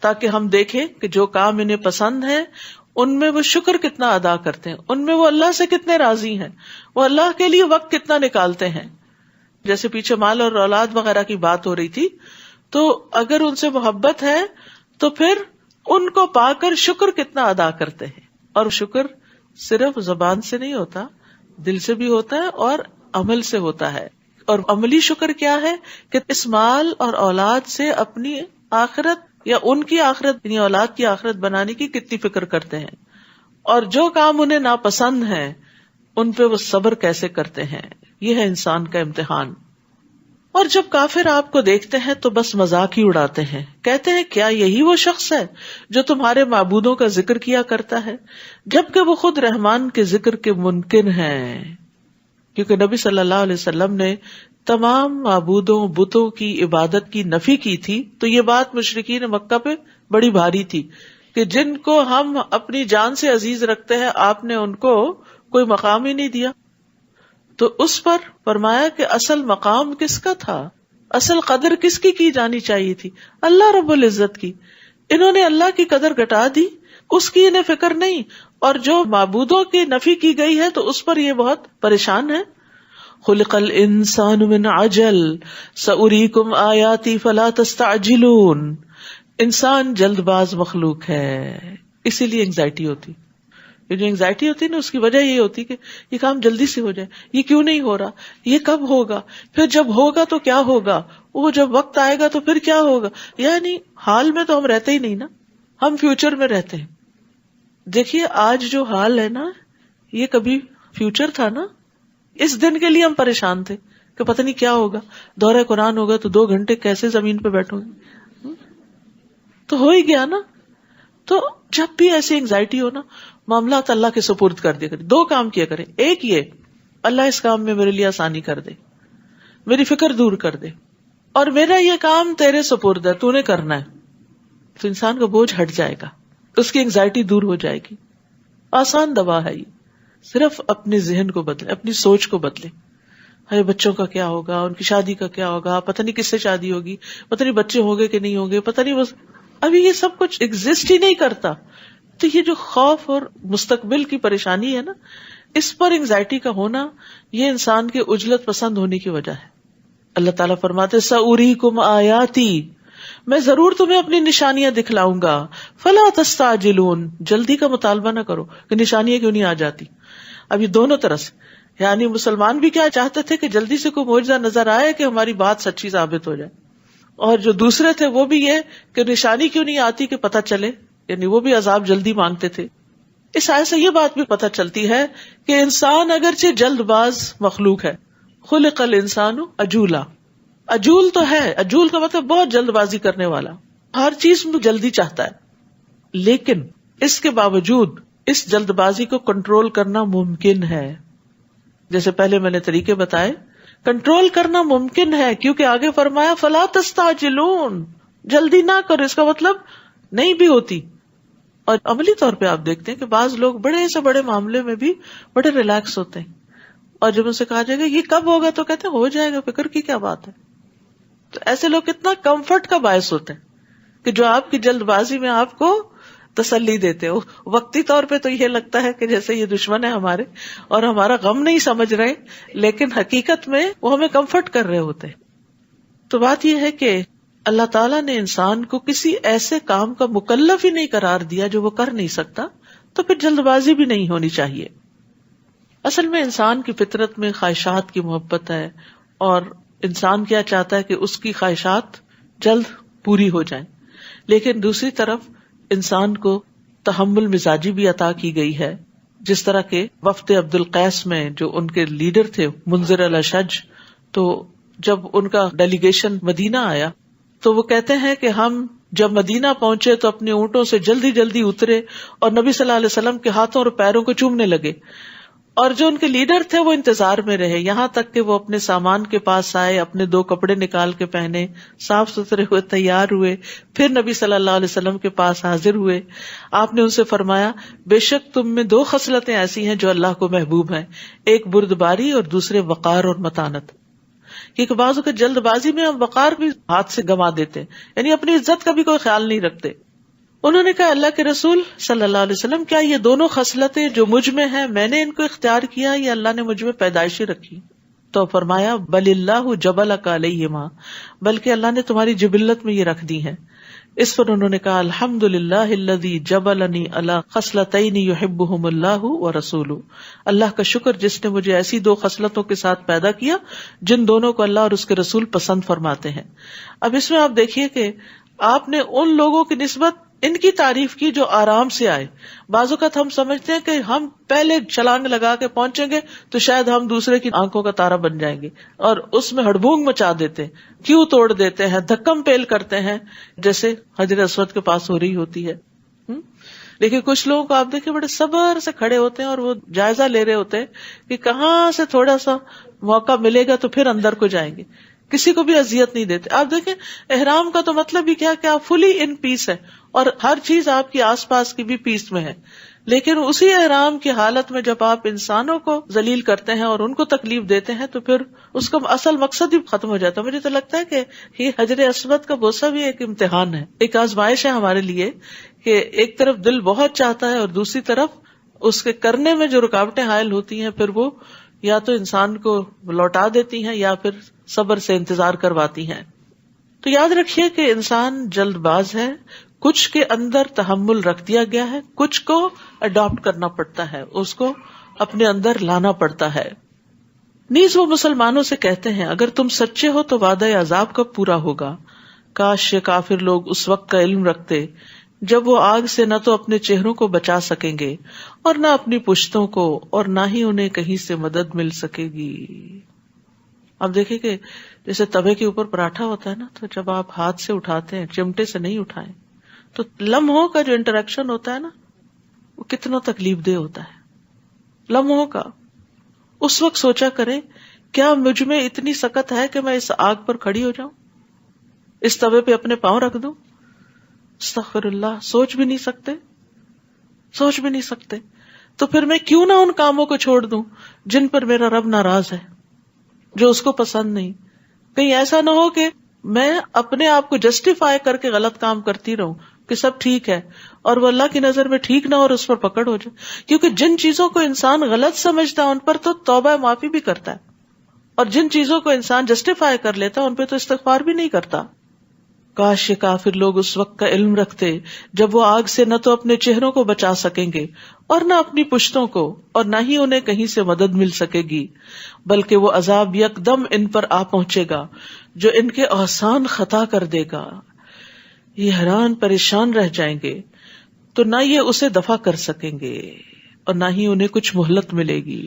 تاکہ ہم دیکھیں کہ جو کام انہیں پسند ہے ان میں وہ شکر کتنا ادا کرتے ہیں، ان میں وہ اللہ سے کتنے راضی ہیں، وہ اللہ کے لیے وقت کتنا نکالتے ہیں. جیسے پیچھے مال اور اولاد وغیرہ کی بات ہو رہی تھی، تو اگر ان سے محبت ہے تو پھر ان کو پا کر شکر کتنا ادا کرتے ہیں. اور شکر صرف زبان سے نہیں ہوتا، دل سے بھی ہوتا ہے اور عمل سے ہوتا ہے. اور عملی شکر کیا ہے؟ کہ اس مال اور اولاد سے اپنی آخرت یا ان کی آخرت، یعنی اولاد کی آخرت بنانے کی کتنی فکر کرتے ہیں، اور جو کام انہیں ناپسند ہیں ان پہ وہ صبر کیسے کرتے ہیں. یہ ہے انسان کا امتحان. اور جب کافر آپ کو دیکھتے ہیں تو بس مذاق ہی اڑاتے ہیں، کہتے ہیں کیا یہی وہ شخص ہے جو تمہارے معبودوں کا ذکر کیا کرتا ہے، جبکہ وہ خود رحمان کے ذکر کے منکر ہیں. کیونکہ نبی صلی اللہ علیہ وسلم نے تمام معبودوں، بتوں کی عبادت کی نفی کی تھی. تو یہ بات مشرکین مکہ پہ بڑی بھاری تھی کہ جن کو ہم اپنی جان سے عزیز رکھتے ہیں، آپ نے ان کو کوئی مقام ہی نہیں دیا. تو اس پر فرمایا کہ اصل مقام کس کا تھا، اصل قدر کس کی جانی چاہیے تھی؟ اللہ رب العزت کی. انہوں نے اللہ کی قدر گھٹا دی، اس کی انہیں فکر نہیں، اور جو معبودوں کی نفی کی گئی ہے تو اس پر یہ بہت پریشان ہے. خلق الانسان من عجل سأریکم آیاتی فلا تستعجلون. انسان جلد باز مخلوق ہے، اسی لیے انگزائٹی ہوتی. یہ جو انگزائٹی ہوتی ہے نا، اس کی وجہ یہ ہوتی کہ یہ کام جلدی سے ہو جائے، یہ کیوں نہیں ہو رہا، یہ کب ہوگا، پھر جب ہوگا تو کیا ہوگا، وہ جب وقت آئے گا تو پھر کیا ہوگا. یعنی حال میں تو ہم رہتے ہی نہیں نا، ہم فیوچر میں رہتے ہیں. دیکھیے آج جو حال ہے نا، یہ کبھی فیوچر تھا نا. اس دن کے لیے ہم پریشان تھے کہ پتہ نہیں کیا ہوگا، دورہ قرآن ہوگا تو 2 گھنٹے کیسے زمین پہ بیٹھوں گے، تو ہو ہی گیا نا. تو جب بھی ایسی انگزائٹی ہو نا، معاملات اللہ کے سپرد کر دیا کرے. 2 کام کیا کرے، ایک یہ اللہ اس کام میں میرے لیے آسانی کر دے، میری فکر دور کر دے، اور میرا یہ کام تیرے سپرد ہے، تو نے کرنا ہے. تو انسان کا بوجھ ہٹ جائے گا، اس کی انگزائٹی دور ہو جائے گی. آسان دوا ہے یہ. صرف اپنے ذہن کو بدلے، اپنی سوچ کو بدلے. ہے بچوں کا کیا ہوگا، ان کی شادی کا کیا ہوگا، پتہ نہیں کس سے شادی ہوگی، پتہ نہیں بچے ہوں گے کہ نہیں ہوں گے، پتہ نہیں. بس ابھی یہ سب کچھ ایگزسٹ ہی نہیں کرتا. تو یہ جو خوف اور مستقبل کی پریشانی ہے نا، اس پر انگزائٹی کا ہونا، یہ انسان کے عجلت پسند ہونے کی وجہ ہے. اللہ تعالیٰ فرماتے سأریکم آیاتی، میں ضرور تمہیں اپنی نشانیاں دکھلاؤں گا. فلا تستعجلون، جلدی کا مطالبہ نہ کرو کہ نشانیاں کیوں نہیں آ جاتی. اب یہ دونوں طرح سے، یعنی مسلمان بھی کیا چاہتے تھے کہ جلدی سے کوئی معجزہ نظر آئے کہ ہماری بات سچی ثابت ہو جائے، اور جو دوسرے تھے وہ بھی یہ کہ نشانی کیوں نہیں آتی کہ پتہ چلے، یعنی وہ بھی عذاب جلدی مانگتے تھے. اس آیت سے یہ بات بھی پتہ چلتی ہے کہ انسان اگرچہ جلد باز مخلوق ہے. خلق الانسان عجولا، عجول تو ہے، عجول کا مطلب بہت جلد بازی کرنے والا، ہر چیز میں جلدی چاہتا ہے. لیکن اس کے باوجود اس جلد بازی کو کنٹرول کرنا ممکن ہے. جیسے پہلے میں نے طریقے بتائے، کنٹرول کرنا ممکن ہے، کیونکہ آگے فرمایا فلا تستعجلون، جلدی نہ کرو. اس کا مطلب نہیں بھی ہوتی. اور عملی طور پہ آپ دیکھتے ہیں کہ بعض لوگ بڑے سے بڑے معاملے میں بھی بڑے ریلیکس ہوتے ہیں، اور جب ان سے کہا جائے گا یہ کب ہوگا تو کہتے ہیں ہو جائے گا، فکر کی کیا بات ہے. تو ایسے لوگ کتنا کمفرٹ کا باعث ہوتے ہیں کہ جو آپ کی جلد بازی میں آپ کو تسلی دیتے ہو. وقتی طور پہ تو یہ لگتا ہے کہ جیسے یہ دشمن ہے ہمارے اور ہمارا غم نہیں سمجھ رہے، لیکن حقیقت میں وہ ہمیں کمفرٹ کر رہے ہوتے. تو بات یہ ہے کہ اللہ تعالیٰ نے انسان کو کسی ایسے کام کا مکلف ہی نہیں قرار دیا جو وہ کر نہیں سکتا، تو پھر جلد بازی بھی نہیں ہونی چاہیے. اصل میں انسان کی فطرت میں خواہشات کی محبت ہے، اور انسان کیا چاہتا ہے کہ اس کی خواہشات جلد پوری ہو جائیں. لیکن دوسری طرف انسان کو تحمل مزاجی بھی عطا کی گئی ہے، جس طرح کہ وفد عبد القیس میں جو ان کے لیڈر تھے منذر الاشج، تو جب ان کا ڈیلیگیشن مدینہ آیا تو وہ کہتے ہیں کہ ہم جب مدینہ پہنچے تو اپنے اونٹوں سے جلدی جلدی اترے اور نبی صلی اللہ علیہ وسلم کے ہاتھوں اور پیروں کو چومنے لگے، اور جو ان کے لیڈر تھے وہ انتظار میں رہے، یہاں تک کہ وہ اپنے سامان کے پاس آئے، اپنے 2 کپڑے نکال کے پہنے، صاف ستھرے ہوئے، تیار ہوئے، پھر نبی صلی اللہ علیہ وسلم کے پاس حاضر ہوئے. آپ نے ان سے فرمایا بے شک تم میں 2 خصلتیں ایسی ہیں جو اللہ کو محبوب ہیں، ایک بردباری اور دوسرے وقار اور متانت. کیونکہ بعض اوقات جلد بازی میں ہم وقار بھی ہاتھ سے گنوا دیتے ہیں، یعنی اپنی عزت کا بھی کوئی خیال نہیں رکھتے. انہوں نے کہا اللہ کے رسول صلی اللہ علیہ وسلم کیا یہ دونوں خصلتیں جو مجھ میں ہیں میں نے ان کو اختیار کیا یا اللہ نے مجھ میں پیدائشی رکھی؟ تو فرمایا بل اللہ جبلک علیہما، بلکہ اللہ نے تمہاری جبلت میں یہ رکھ دی ہیں. اس پر انہوں نے کہا الحمدللہ الذی جبلنی علی خصلتین یحبہم اللہ ورسولہ، اللہ کا شکر جس نے مجھے ایسی 2 خصلتوں کے ساتھ پیدا کیا جن دونوں کو اللہ اور اس کے رسول پسند فرماتے ہیں. اب اس میں آپ دیکھیے کہ آپ نے ان لوگوں کی نسبت ان کی تعریف کی جو آرام سے آئے. بعض اوقات ہم سمجھتے ہیں کہ ہم پہلے چھلانگ لگا کے پہنچیں گے تو شاید ہم دوسرے کی آنکھوں کا تارا بن جائیں گے، اور اس میں ہڑبونگ مچا دیتے ہیں، کیوں توڑ دیتے ہیں، دھکم پیل کرتے ہیں، جیسے حجر اسود کے پاس ہو رہی ہوتی ہے. لیکن کچھ لوگوں کو آپ دیکھیں بڑے صبر سے کھڑے ہوتے ہیں اور وہ جائزہ لے رہے ہوتے ہیں کہ کہاں سے تھوڑا سا موقع ملے گا تو پھر اندر کو جائیں گے، کسی کو بھی اذیت نہیں دیتے. آپ دیکھیں احرام کا تو مطلب ہی کیا کہ آپ فلی ان پیس ہے اور ہر چیز آپ کی آس پاس کی بھی پیس میں ہے. لیکن اسی احرام کی حالت میں جب آپ انسانوں کو ذلیل کرتے ہیں اور ان کو تکلیف دیتے ہیں تو پھر اس کا اصل مقصد ہی ختم ہو جاتا ہے. مجھے تو لگتا ہے کہ یہ حجر اسود کا بوسہ بھی ایک امتحان ہے، ایک آزمائش ہے ہمارے لیے کہ ایک طرف دل بہت چاہتا ہے اور دوسری طرف اس کے کرنے میں جو رکاوٹیں حائل ہوتی ہیں پھر وہ یا تو انسان کو لوٹا دیتی ہیں یا پھر صبر سے انتظار کرواتی ہیں. تو یاد رکھیے کہ انسان جلد باز ہے، کچھ کے اندر تحمل رکھ دیا گیا ہے، کچھ کو اڈاپٹ کرنا پڑتا ہے، اس کو اپنے اندر لانا پڑتا ہے. نیز وہ مسلمانوں سے کہتے ہیں اگر تم سچے ہو تو وعدہ عذاب کب پورا ہوگا؟ کاش یہ کافر لوگ اس وقت کا علم رکھتے جب وہ آگ سے نہ تو اپنے چہروں کو بچا سکیں گے اور نہ اپنی پشتوں کو، اور نہ ہی انہیں کہیں سے مدد مل سکے گی. اب دیکھیں کہ جیسے توے کے اوپر پراٹھا ہوتا ہے نا، تو جب آپ ہاتھ سے اٹھاتے ہیں، چمٹے سے نہیں اٹھائیں، تو لمحوں کا جو انٹریکشن ہوتا ہے نا، وہ کتنا تکلیف دہ ہوتا ہے. لمحوں کا. اس وقت سوچا کریں کیا مجھ میں اتنی سکت ہے کہ میں اس آگ پر کھڑی ہو جاؤں، اس توے پہ اپنے پاؤں رکھ دوں؟ استغفر اللہ. سوچ بھی نہیں سکتے. تو پھر میں کیوں نہ ان کاموں کو چھوڑ دوں جن پر میرا رب ناراض ہے، جو اس کو پسند نہیں. کہیں ایسا نہ ہو کہ میں اپنے آپ کو جسٹیفائی کر کے غلط کام کرتی رہوں کہ سب ٹھیک ہے، اور وہ اللہ کی نظر میں ٹھیک نہ ہو اور اس پر پکڑ ہو جائے. کیونکہ جن چیزوں کو انسان غلط سمجھتا ہے ان پر تو توبہ معافی بھی کرتا ہے، اور جن چیزوں کو انسان جسٹیفائی کر لیتا ہے ان پہ تو استغفار بھی نہیں کرتا. کاش یہ کافر لوگ اس وقت کا علم رکھتے جب وہ آگ سے نہ تو اپنے چہروں کو بچا سکیں گے اور نہ اپنی پشتوں کو، اور نہ ہی انہیں کہیں سے مدد مل سکے گی، بلکہ وہ عذاب یکدم ان پر آ پہنچے گا جو ان کے احسان خطا کر دے گا. یہ حیران پریشان رہ جائیں گے تو نہ یہ اسے دفع کر سکیں گے اور نہ ہی انہیں کچھ مہلت ملے گی.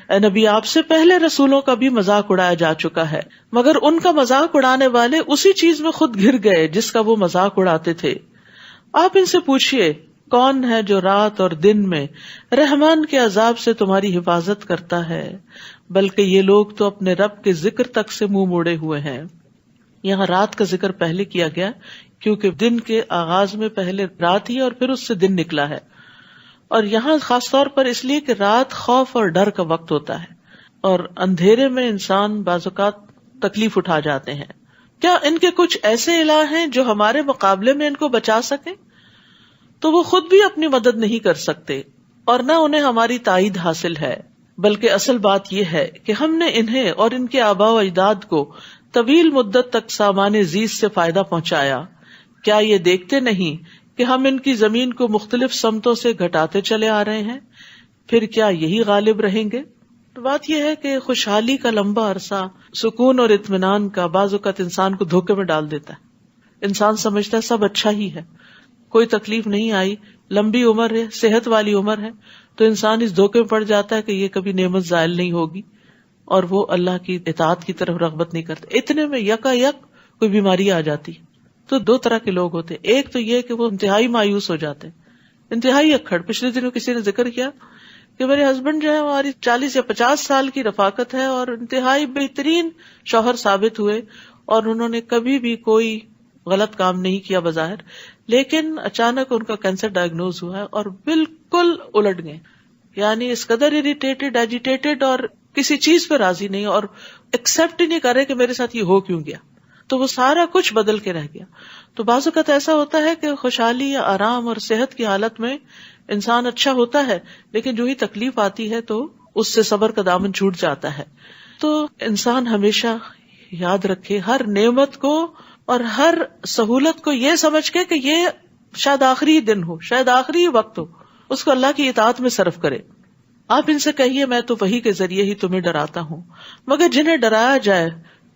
اے نبی، آپ سے پہلے رسولوں کا بھی مذاق اڑایا جا چکا ہے، مگر ان کا مذاق اڑانے والے اسی چیز میں خود گر گئے جس کا وہ مذاق اڑاتے تھے. آپ ان سے پوچھئے کون ہے جو رات اور دن میں رحمان کے عذاب سے تمہاری حفاظت کرتا ہے، بلکہ یہ لوگ تو اپنے رب کے ذکر تک سے منہ موڑے ہوئے ہیں. یہاں رات کا ذکر پہلے کیا گیا کیونکہ دن کے آغاز میں پہلے رات ہی اور پھر اس سے دن نکلا ہے، اور یہاں خاص طور پر اس لیے کہ رات خوف اور ڈر کا وقت ہوتا ہے، اور اندھیرے میں انسان بعض اوقات تکلیف اٹھا جاتے ہیں. کیا ان کے کچھ ایسے الہ ہیں جو ہمارے مقابلے میں ان کو بچا سکیں؟ تو وہ خود بھی اپنی مدد نہیں کر سکتے اور نہ انہیں ہماری تائید حاصل ہے. بلکہ اصل بات یہ ہے کہ ہم نے انہیں اور ان کے آباء و اجداد کو طویل مدت تک سامان زیست سے فائدہ پہنچایا. کیا یہ دیکھتے نہیں کہ ہم ان کی زمین کو مختلف سمتوں سے گھٹاتے چلے آ رہے ہیں؟ پھر کیا یہی غالب رہیں گے؟ تو بات یہ ہے کہ خوشحالی کا لمبا عرصہ، سکون اور اطمینان کا بعض اوقات انسان کو دھوکے میں ڈال دیتا ہے. انسان سمجھتا ہے سب اچھا ہی ہے، کوئی تکلیف نہیں آئی، لمبی عمر ہے، صحت والی عمر ہے، تو انسان اس دھوکے میں پڑ جاتا ہے کہ یہ کبھی نعمت زائل نہیں ہوگی، اور وہ اللہ کی اطاعت کی طرف رغبت نہیں کرتے. اتنے میں یکا یک کوئی بیماری آ جاتی. تو دو طرح کے لوگ ہوتے، ایک تو یہ کہ وہ انتہائی مایوس ہو جاتے، انتہائی اکھڑ. پچھلے دنوں کسی نے ذکر کیا کہ میرے ہسبینڈ جو ہے ہماری 40 یا 50 سال کی رفاقت ہے اور انتہائی بہترین شوہر ثابت ہوئے، اور انہوں نے کبھی بھی کوئی غلط کام نہیں کیا بظاہر، لیکن اچانک ان کا کینسر ڈائگنوز ہوا ہے اور بالکل الٹ گئے. یعنی اس قدر اریٹیٹڈ، ایجیٹیٹڈ، اور کسی چیز پہ راضی نہیں، اور ایکسپٹ ہی نہیں کر رہے کہ میرے ساتھ یہ ہو کیوں گیا. تو وہ سارا کچھ بدل کے رہ گیا. تو بعض اوقات ایسا ہوتا ہے کہ خوشحالی یا آرام اور صحت کی حالت میں انسان اچھا ہوتا ہے، لیکن جو ہی تکلیف آتی ہے تو اس سے صبر کا دامن چھوٹ جاتا ہے. تو انسان ہمیشہ یاد رکھے ہر نعمت کو اور ہر سہولت کو یہ سمجھ کے کہ یہ شاید آخری دن ہو، شاید آخری وقت ہو، اس کو اللہ کی اطاعت میں صرف کرے. آپ ان سے کہیے میں تو وحی کے ذریعے ہی تمہیں ڈراتا ہوں، مگر جنہیں ڈرایا جائے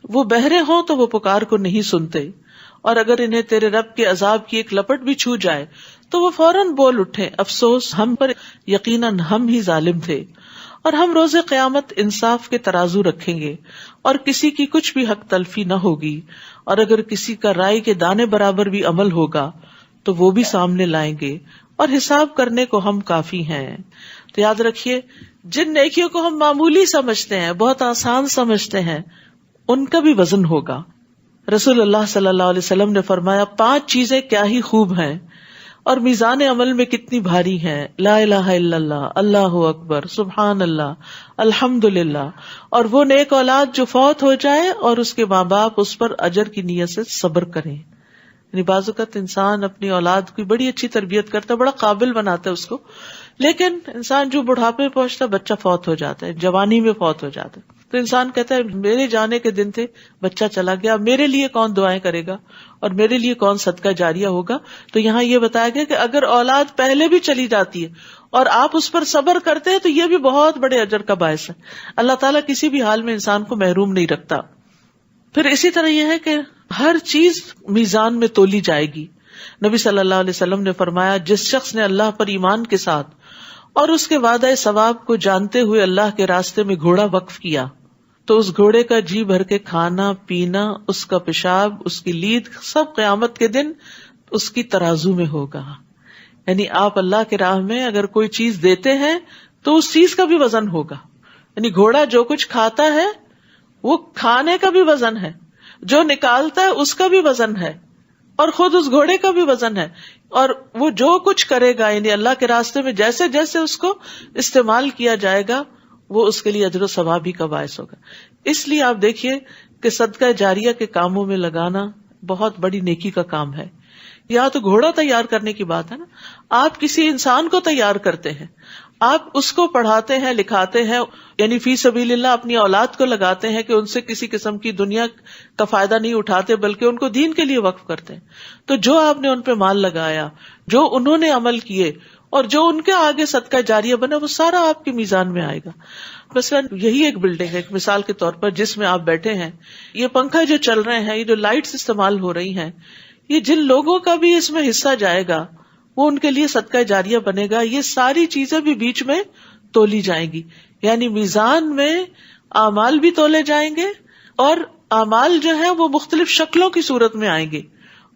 وہ بہرے ہوں تو وہ پکار کو نہیں سنتے، اور اگر انہیں تیرے رب کے عذاب کی ایک لپٹ بھی چھو جائے تو وہ فوراً بول اٹھے افسوس ہم پر، یقیناً ہم ہی ظالم تھے. اور ہم روز قیامت انصاف کے ترازو رکھیں گے اور کسی کی کچھ بھی حق تلفی نہ ہوگی، اور اگر کسی کا رائے کے دانے برابر بھی عمل ہوگا تو وہ بھی سامنے لائیں گے، اور حساب کرنے کو ہم کافی ہیں. تو یاد رکھیے جن نیکیوں کو ہم معمولی سمجھتے ہیں، بہت آسان سمجھتے ہیں، ان کا بھی وزن ہوگا. رسول اللہ صلی اللہ علیہ وسلم نے فرمایا 5 چیزیں کیا ہی خوب ہیں اور میزان عمل میں کتنی بھاری ہیں، لا الہ الا اللہ، اللہ اکبر، سبحان اللہ، الحمدللہ، اور وہ نیک اولاد جو فوت ہو جائے اور اس کے ماں باپ اس پر اجر کی نیت سے صبر کریں. یعنی بعض اوقات انسان اپنی اولاد کی بڑی اچھی تربیت کرتا ہے، بڑا قابل بناتا ہے اس کو، لیکن انسان جو بڑھاپے میں پہنچتا ہے بچہ فوت ہو جاتا ہے، جوانی میں فوت ہو جاتا ہے، تو انسان کہتا ہے میرے جانے کے دن تھے، بچہ چلا گیا، میرے لیے کون دعائیں کرے گا اور میرے لیے کون صدقہ جاریہ ہوگا. تو یہاں یہ بتایا گیا کہ اگر اولاد پہلے بھی چلی جاتی ہے اور آپ اس پر صبر کرتے ہیں تو یہ بھی بہت بڑے اجر کا باعث ہے. اللہ تعالیٰ کسی بھی حال میں انسان کو محروم نہیں رکھتا. پھر اسی طرح یہ ہے کہ ہر چیز میزان میں تولی جائے گی. نبی صلی اللہ علیہ وسلم نے فرمایا جس شخص نے اللہ پر ایمان کے ساتھ اور اس کے وعدہ ثواب کو جانتے ہوئے اللہ کے راستے میں گھوڑا وقف کیا تو اس گھوڑے کا جی بھر کے کھانا پینا، اس کا پیشاب، اس کی لید، سب قیامت کے دن اس کی ترازو میں ہوگا. یعنی آپ اللہ کے راہ میں اگر کوئی چیز دیتے ہیں تو اس چیز کا بھی وزن ہوگا. یعنی گھوڑا جو کچھ کھاتا ہے وہ کھانے کا بھی وزن ہے، جو نکالتا ہے اس کا بھی وزن ہے، اور خود اس گھوڑے کا بھی وزن ہے. اور وہ جو کچھ کرے گا یعنی اللہ کے راستے میں جیسے جیسے اس کو استعمال کیا جائے گا وہ اس کے لیے اجر و ثواب ہی کا باعث ہوگا. اس لیے آپ دیکھیے کہ صدقہ جاریہ کے کاموں میں لگانا بہت بڑی نیکی کا کام ہے. یا تو گھوڑا تیار کرنے کی بات ہے نا، آپ کسی انسان کو تیار کرتے ہیں، آپ اس کو پڑھاتے ہیں، لکھاتے ہیں، یعنی فی سبیل اللہ اپنی اولاد کو لگاتے ہیں کہ ان سے کسی قسم کی دنیا کا فائدہ نہیں اٹھاتے بلکہ ان کو دین کے لیے وقف کرتے ہیں. تو جو آپ نے ان پہ مال لگایا، جو انہوں نے عمل کیے اور جو ان کے آگے صدقہ جاریہ بنا وہ سارا آپ کے میزان میں آئے گا. مثلا یہی ایک بلڈنگ ہے، ایک مثال کے طور پر جس میں آپ بیٹھے ہیں، یہ پنکھا جو چل رہے ہیں، یہ جو لائٹس استعمال ہو رہی ہیں، یہ جن لوگوں کا بھی اس میں حصہ جائے گا وہ ان کے لیے صدقہ جاریہ بنے گا. یہ ساری چیزیں بھی بیچ میں تولی جائیں گی، یعنی میزان میں اعمال بھی تولے جائیں گے اور اعمال جو ہیں وہ مختلف شکلوں کی صورت میں آئیں گے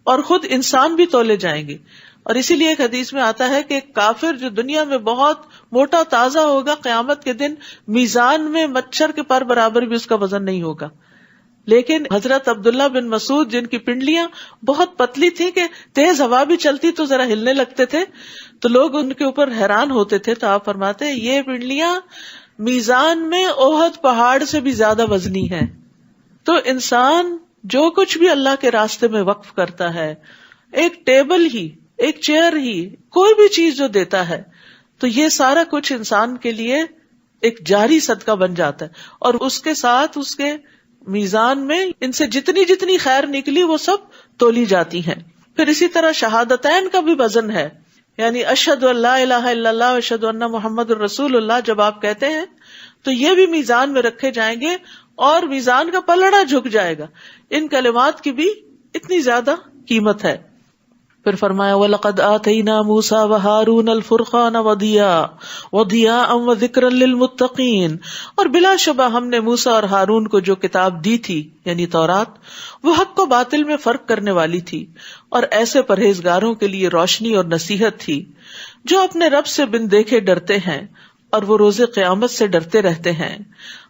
اور خود انسان بھی تولے جائیں گے. اور اسی لیے ایک حدیث میں آتا ہے کہ کافر جو دنیا میں بہت موٹا تازہ ہوگا، قیامت کے دن میزان میں مچھر کے پر برابر بھی اس کا وزن نہیں ہوگا. لیکن حضرت عبداللہ بن مسعود جن کی پنڈلیاں بہت پتلی تھی کہ تیز ہوا بھی چلتی تو ذرا ہلنے لگتے تھے تو لوگ ان کے اوپر حیران ہوتے تھے. تو آپ فرماتے ہیں یہ پنڈلیاں میزان میں احد پہاڑ سے بھی زیادہ وزنی ہیں. تو انسان جو کچھ بھی اللہ کے راستے میں وقف کرتا ہے، ایک ٹیبل ہی، ایک چیئر ہی، کوئی بھی چیز جو دیتا ہے، تو یہ سارا کچھ انسان کے لیے ایک جاری صدقہ بن جاتا ہے اور اس کے ساتھ اس کے میزان میں ان سے جتنی جتنی خیر نکلی وہ سب تولی جاتی ہیں. پھر اسی طرح شہادتین کا بھی وزن ہے، یعنی اشہد ان لا الہ الا اللہ اشہد ان محمد الرسول اللہ جب آپ کہتے ہیں تو یہ بھی میزان میں رکھے جائیں گے اور میزان کا پلڑا جھک جائے گا. ان کلمات کی بھی اتنی زیادہ قیمت ہے. پھر فرمایا وَلَقَدْ آتَيْنَا مُوسَى وَهَارُونَ الْفُرْقَانَ وَضِيَاءً وَذِكْرًا لِلْمُتَّقِينَ، اور بلا شبہ ہم نے موسیٰ اور ہارون کو جو کتاب دی تھی یعنی تورات، وہ حق و باطل میں فرق کرنے والی تھی اور ایسے پرہیزگاروں کے لیے روشنی اور نصیحت تھی جو اپنے رب سے بن دیکھے ڈرتے ہیں اور وہ روز قیامت سے ڈرتے رہتے ہیں.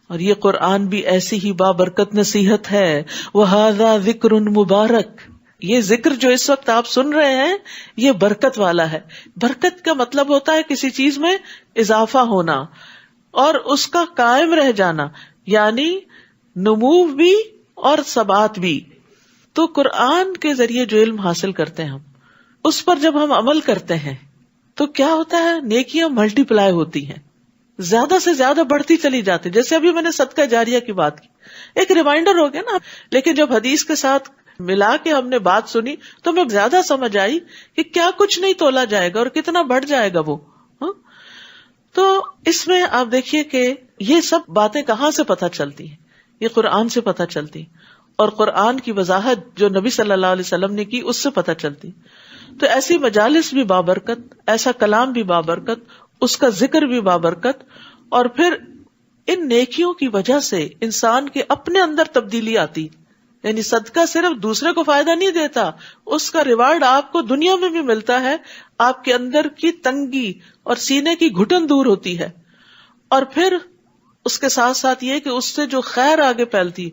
اور یہ قرآن بھی ایسی ہی بابرکت نصیحت ہے. وَهَذَا ذِكْرٌ مُبَارَكٌ، یہ ذکر جو اس وقت آپ سن رہے ہیں یہ برکت والا ہے. برکت کا مطلب ہوتا ہے کسی چیز میں اضافہ ہونا اور اس کا قائم رہ جانا، یعنی نمو بھی اور ثبات بھی. تو قرآن کے ذریعے جو علم حاصل کرتے ہیں ہم، اس پر جب ہم عمل کرتے ہیں تو کیا ہوتا ہے، نیکیاں ملٹی پلائی ہوتی ہیں، زیادہ سے زیادہ بڑھتی چلی جاتی. جیسے ابھی میں نے صدقہ جاریہ کی بات کی، ایک ریمائنڈر ہو گیا نا، لیکن جب حدیث کے ساتھ ملا کے ہم نے بات سنی تو ہمیں زیادہ سمجھ آئی کہ کیا کچھ نہیں تولا جائے گا اور کتنا بڑھ جائے گا وہ. تو اس میں آپ دیکھیے کہ یہ سب باتیں کہاں سے پتہ چلتی ہیں، یہ قرآن سے پتہ چلتی اور قرآن کی وضاحت جو نبی صلی اللہ علیہ وسلم نے کی اس سے پتہ چلتی. تو ایسی مجالس بھی بابرکت، ایسا کلام بھی بابرکت، اس کا ذکر بھی بابرکت. اور پھر ان نیکیوں کی وجہ سے انسان کے اپنے اندر تبدیلی آتی، یعنی صدقہ صرف دوسرے کو فائدہ نہیں دیتا، اس کا ریوارڈ آپ کو دنیا میں بھی ملتا ہے. آپ کے اندر کی تنگی اور سینے کی گھٹن دور ہوتی ہے. اور پھر اس کے ساتھ ساتھ یہ کہ اس سے جو خیر آگے پھیلتی،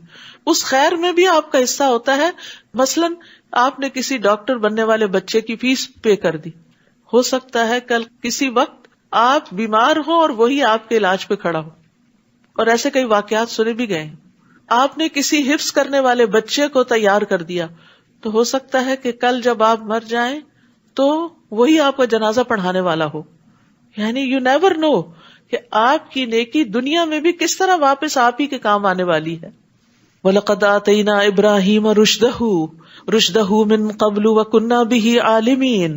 اس خیر میں بھی آپ کا حصہ ہوتا ہے. مثلاً آپ نے کسی ڈاکٹر بننے والے بچے کی فیس پے کر دی، ہو سکتا ہے کل کسی وقت آپ بیمار ہو اور وہی آپ کے علاج پہ کھڑا ہو، اور ایسے کئی واقعات سنے بھی گئے ہیں. آپ نے کسی حفظ کرنے والے بچے کو تیار کر دیا تو ہو سکتا ہے کہ کل جب آپ مر جائیں تو وہی آپ کا جنازہ پڑھانے والا ہو. یعنی یو نیور نو کہ آپ کی نیکی دنیا میں بھی کس طرح واپس آپ ہی کے کام آنے والی ہے. وَلَقَدْ آتَيْنَا إِبْرَاهِيمَ رُشْدَهُ مِن قَبْلُ وَكُنَّا بِهِ عَالِمِينَ.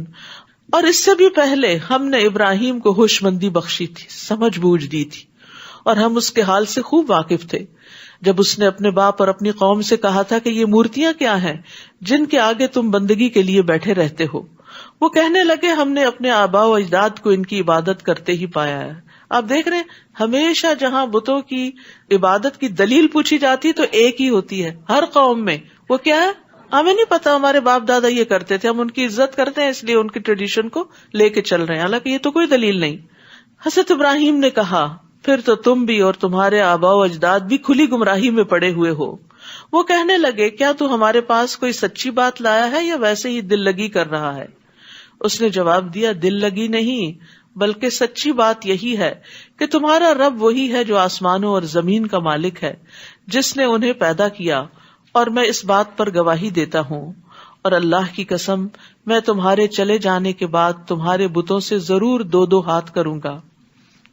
اور اس سے بھی پہلے ہم نے ابراہیم کو ہوش مندی بخشی تھی، سمجھ بوجھ دی تھی، اور ہم اس کے حال سے خوب واقف تھے جب اس نے اپنے باپ اور اپنی قوم سے کہا تھا کہ یہ مورتیاں کیا ہیں جن کے آگے تم بندگی کے لیے بیٹھے رہتے ہو. وہ کہنے لگے ہم نے اپنے آباء و اجداد کو ان کی عبادت کرتے ہی پایا ہے. آپ دیکھ رہے ہیں ہمیشہ جہاں بتوں کی عبادت کی دلیل پوچھی جاتی تو ایک ہی ہوتی ہے ہر قوم میں. وہ کیا ہے؟ ہمیں نہیں پتا، ہمارے باپ دادا یہ کرتے تھے، ہم ان کی عزت کرتے ہیں اس لیے ان کی ٹریڈیشن کو لے کے چل رہے ہیں، حالانکہ یہ تو کوئی دلیل نہیں. حضرت ابراہیم نے کہا پھر تو تم بھی اور تمہارے آباء و اجداد بھی کھلی گمراہی میں پڑے ہوئے ہو. وہ کہنے لگے کیا تو ہمارے پاس کوئی سچی بات لایا ہے یا ویسے ہی دل لگی کر رہا ہے؟ اس نے جواب دیا دل لگی نہیں بلکہ سچی بات یہی ہے کہ تمہارا رب وہی ہے جو آسمانوں اور زمین کا مالک ہے، جس نے انہیں پیدا کیا، اور میں اس بات پر گواہی دیتا ہوں، اور اللہ کی قسم میں تمہارے چلے جانے کے بعد تمہارے بتوں سے ضرور 2 ہاتھ کروں گا.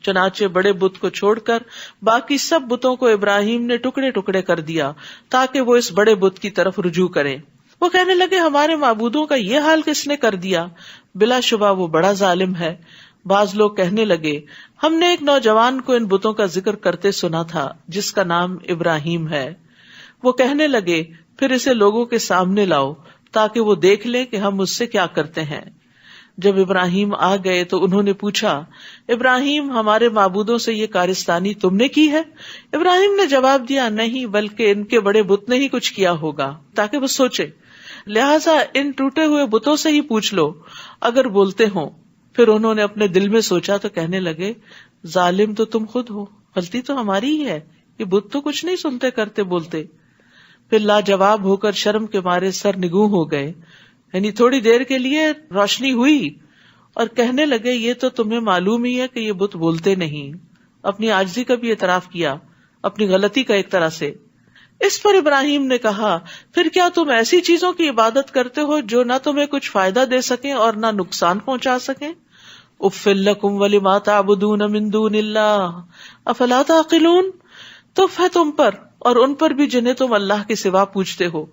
چنانچہ بڑے بت کو چھوڑ کر باقی سب بتوں کو ابراہیم نے ٹکڑے ٹکڑے کر دیا تاکہ وہ اس بڑے بت کی طرف رجوع کریں. وہ کہنے لگے ہمارے معبودوں کا یہ حال کس نے کر دیا؟ بلا شبہ وہ بڑا ظالم ہے. بعض لوگ کہنے لگے ہم نے ایک نوجوان کو ان بتوں کا ذکر کرتے سنا تھا جس کا نام ابراہیم ہے. وہ کہنے لگے پھر اسے لوگوں کے سامنے لاؤ تاکہ وہ دیکھ لے کہ ہم اس سے کیا کرتے ہیں. جب ابراہیم آ گئے تو انہوں نے پوچھا ابراہیم ہمارے معبودوں سے یہ کارستانی تم نے کی ہے؟ ابراہیم نے جواب دیا نہیں بلکہ ان کے بڑے بت نے ہی کچھ کیا ہوگا تاکہ وہ سوچے، لہٰذا ان ٹوٹے ہوئے بتوں سے ہی پوچھ لو اگر بولتے ہوں. پھر انہوں نے اپنے دل میں سوچا تو کہنے لگے ظالم تو تم خود ہو، غلطی تو ہماری ہی ہے، یہ بت تو کچھ نہیں سنتے کرتے بولتے. پھر لاجواب ہو کر شرم کے مارے سر نگوں ہو گئے، یعنی تھوڑی دیر کے لیے روشنی ہوئی، اور کہنے لگے یہ تو تمہیں معلوم ہی ہے کہ یہ بت بولتے نہیں. اپنی عاجزی کا بھی اعتراف کیا، اپنی غلطی کا ایک طرح سے. اس پر ابراہیم نے کہا پھر کیا تم ایسی چیزوں کی عبادت کرتے ہو جو نہ تمہیں کچھ فائدہ دے سکیں اور نہ نقصان پہنچا سکیں؟ اُفٍّ لَكُمْ وَلِمَا تَعْبُدُونَ مِن دُونِ اللَّهِ أَفَلَا تَعْقِلُونَ. تف ہے تم پر اور ان پر بھی جنہیں تم اللہ کے سوا پوچھتے ہو،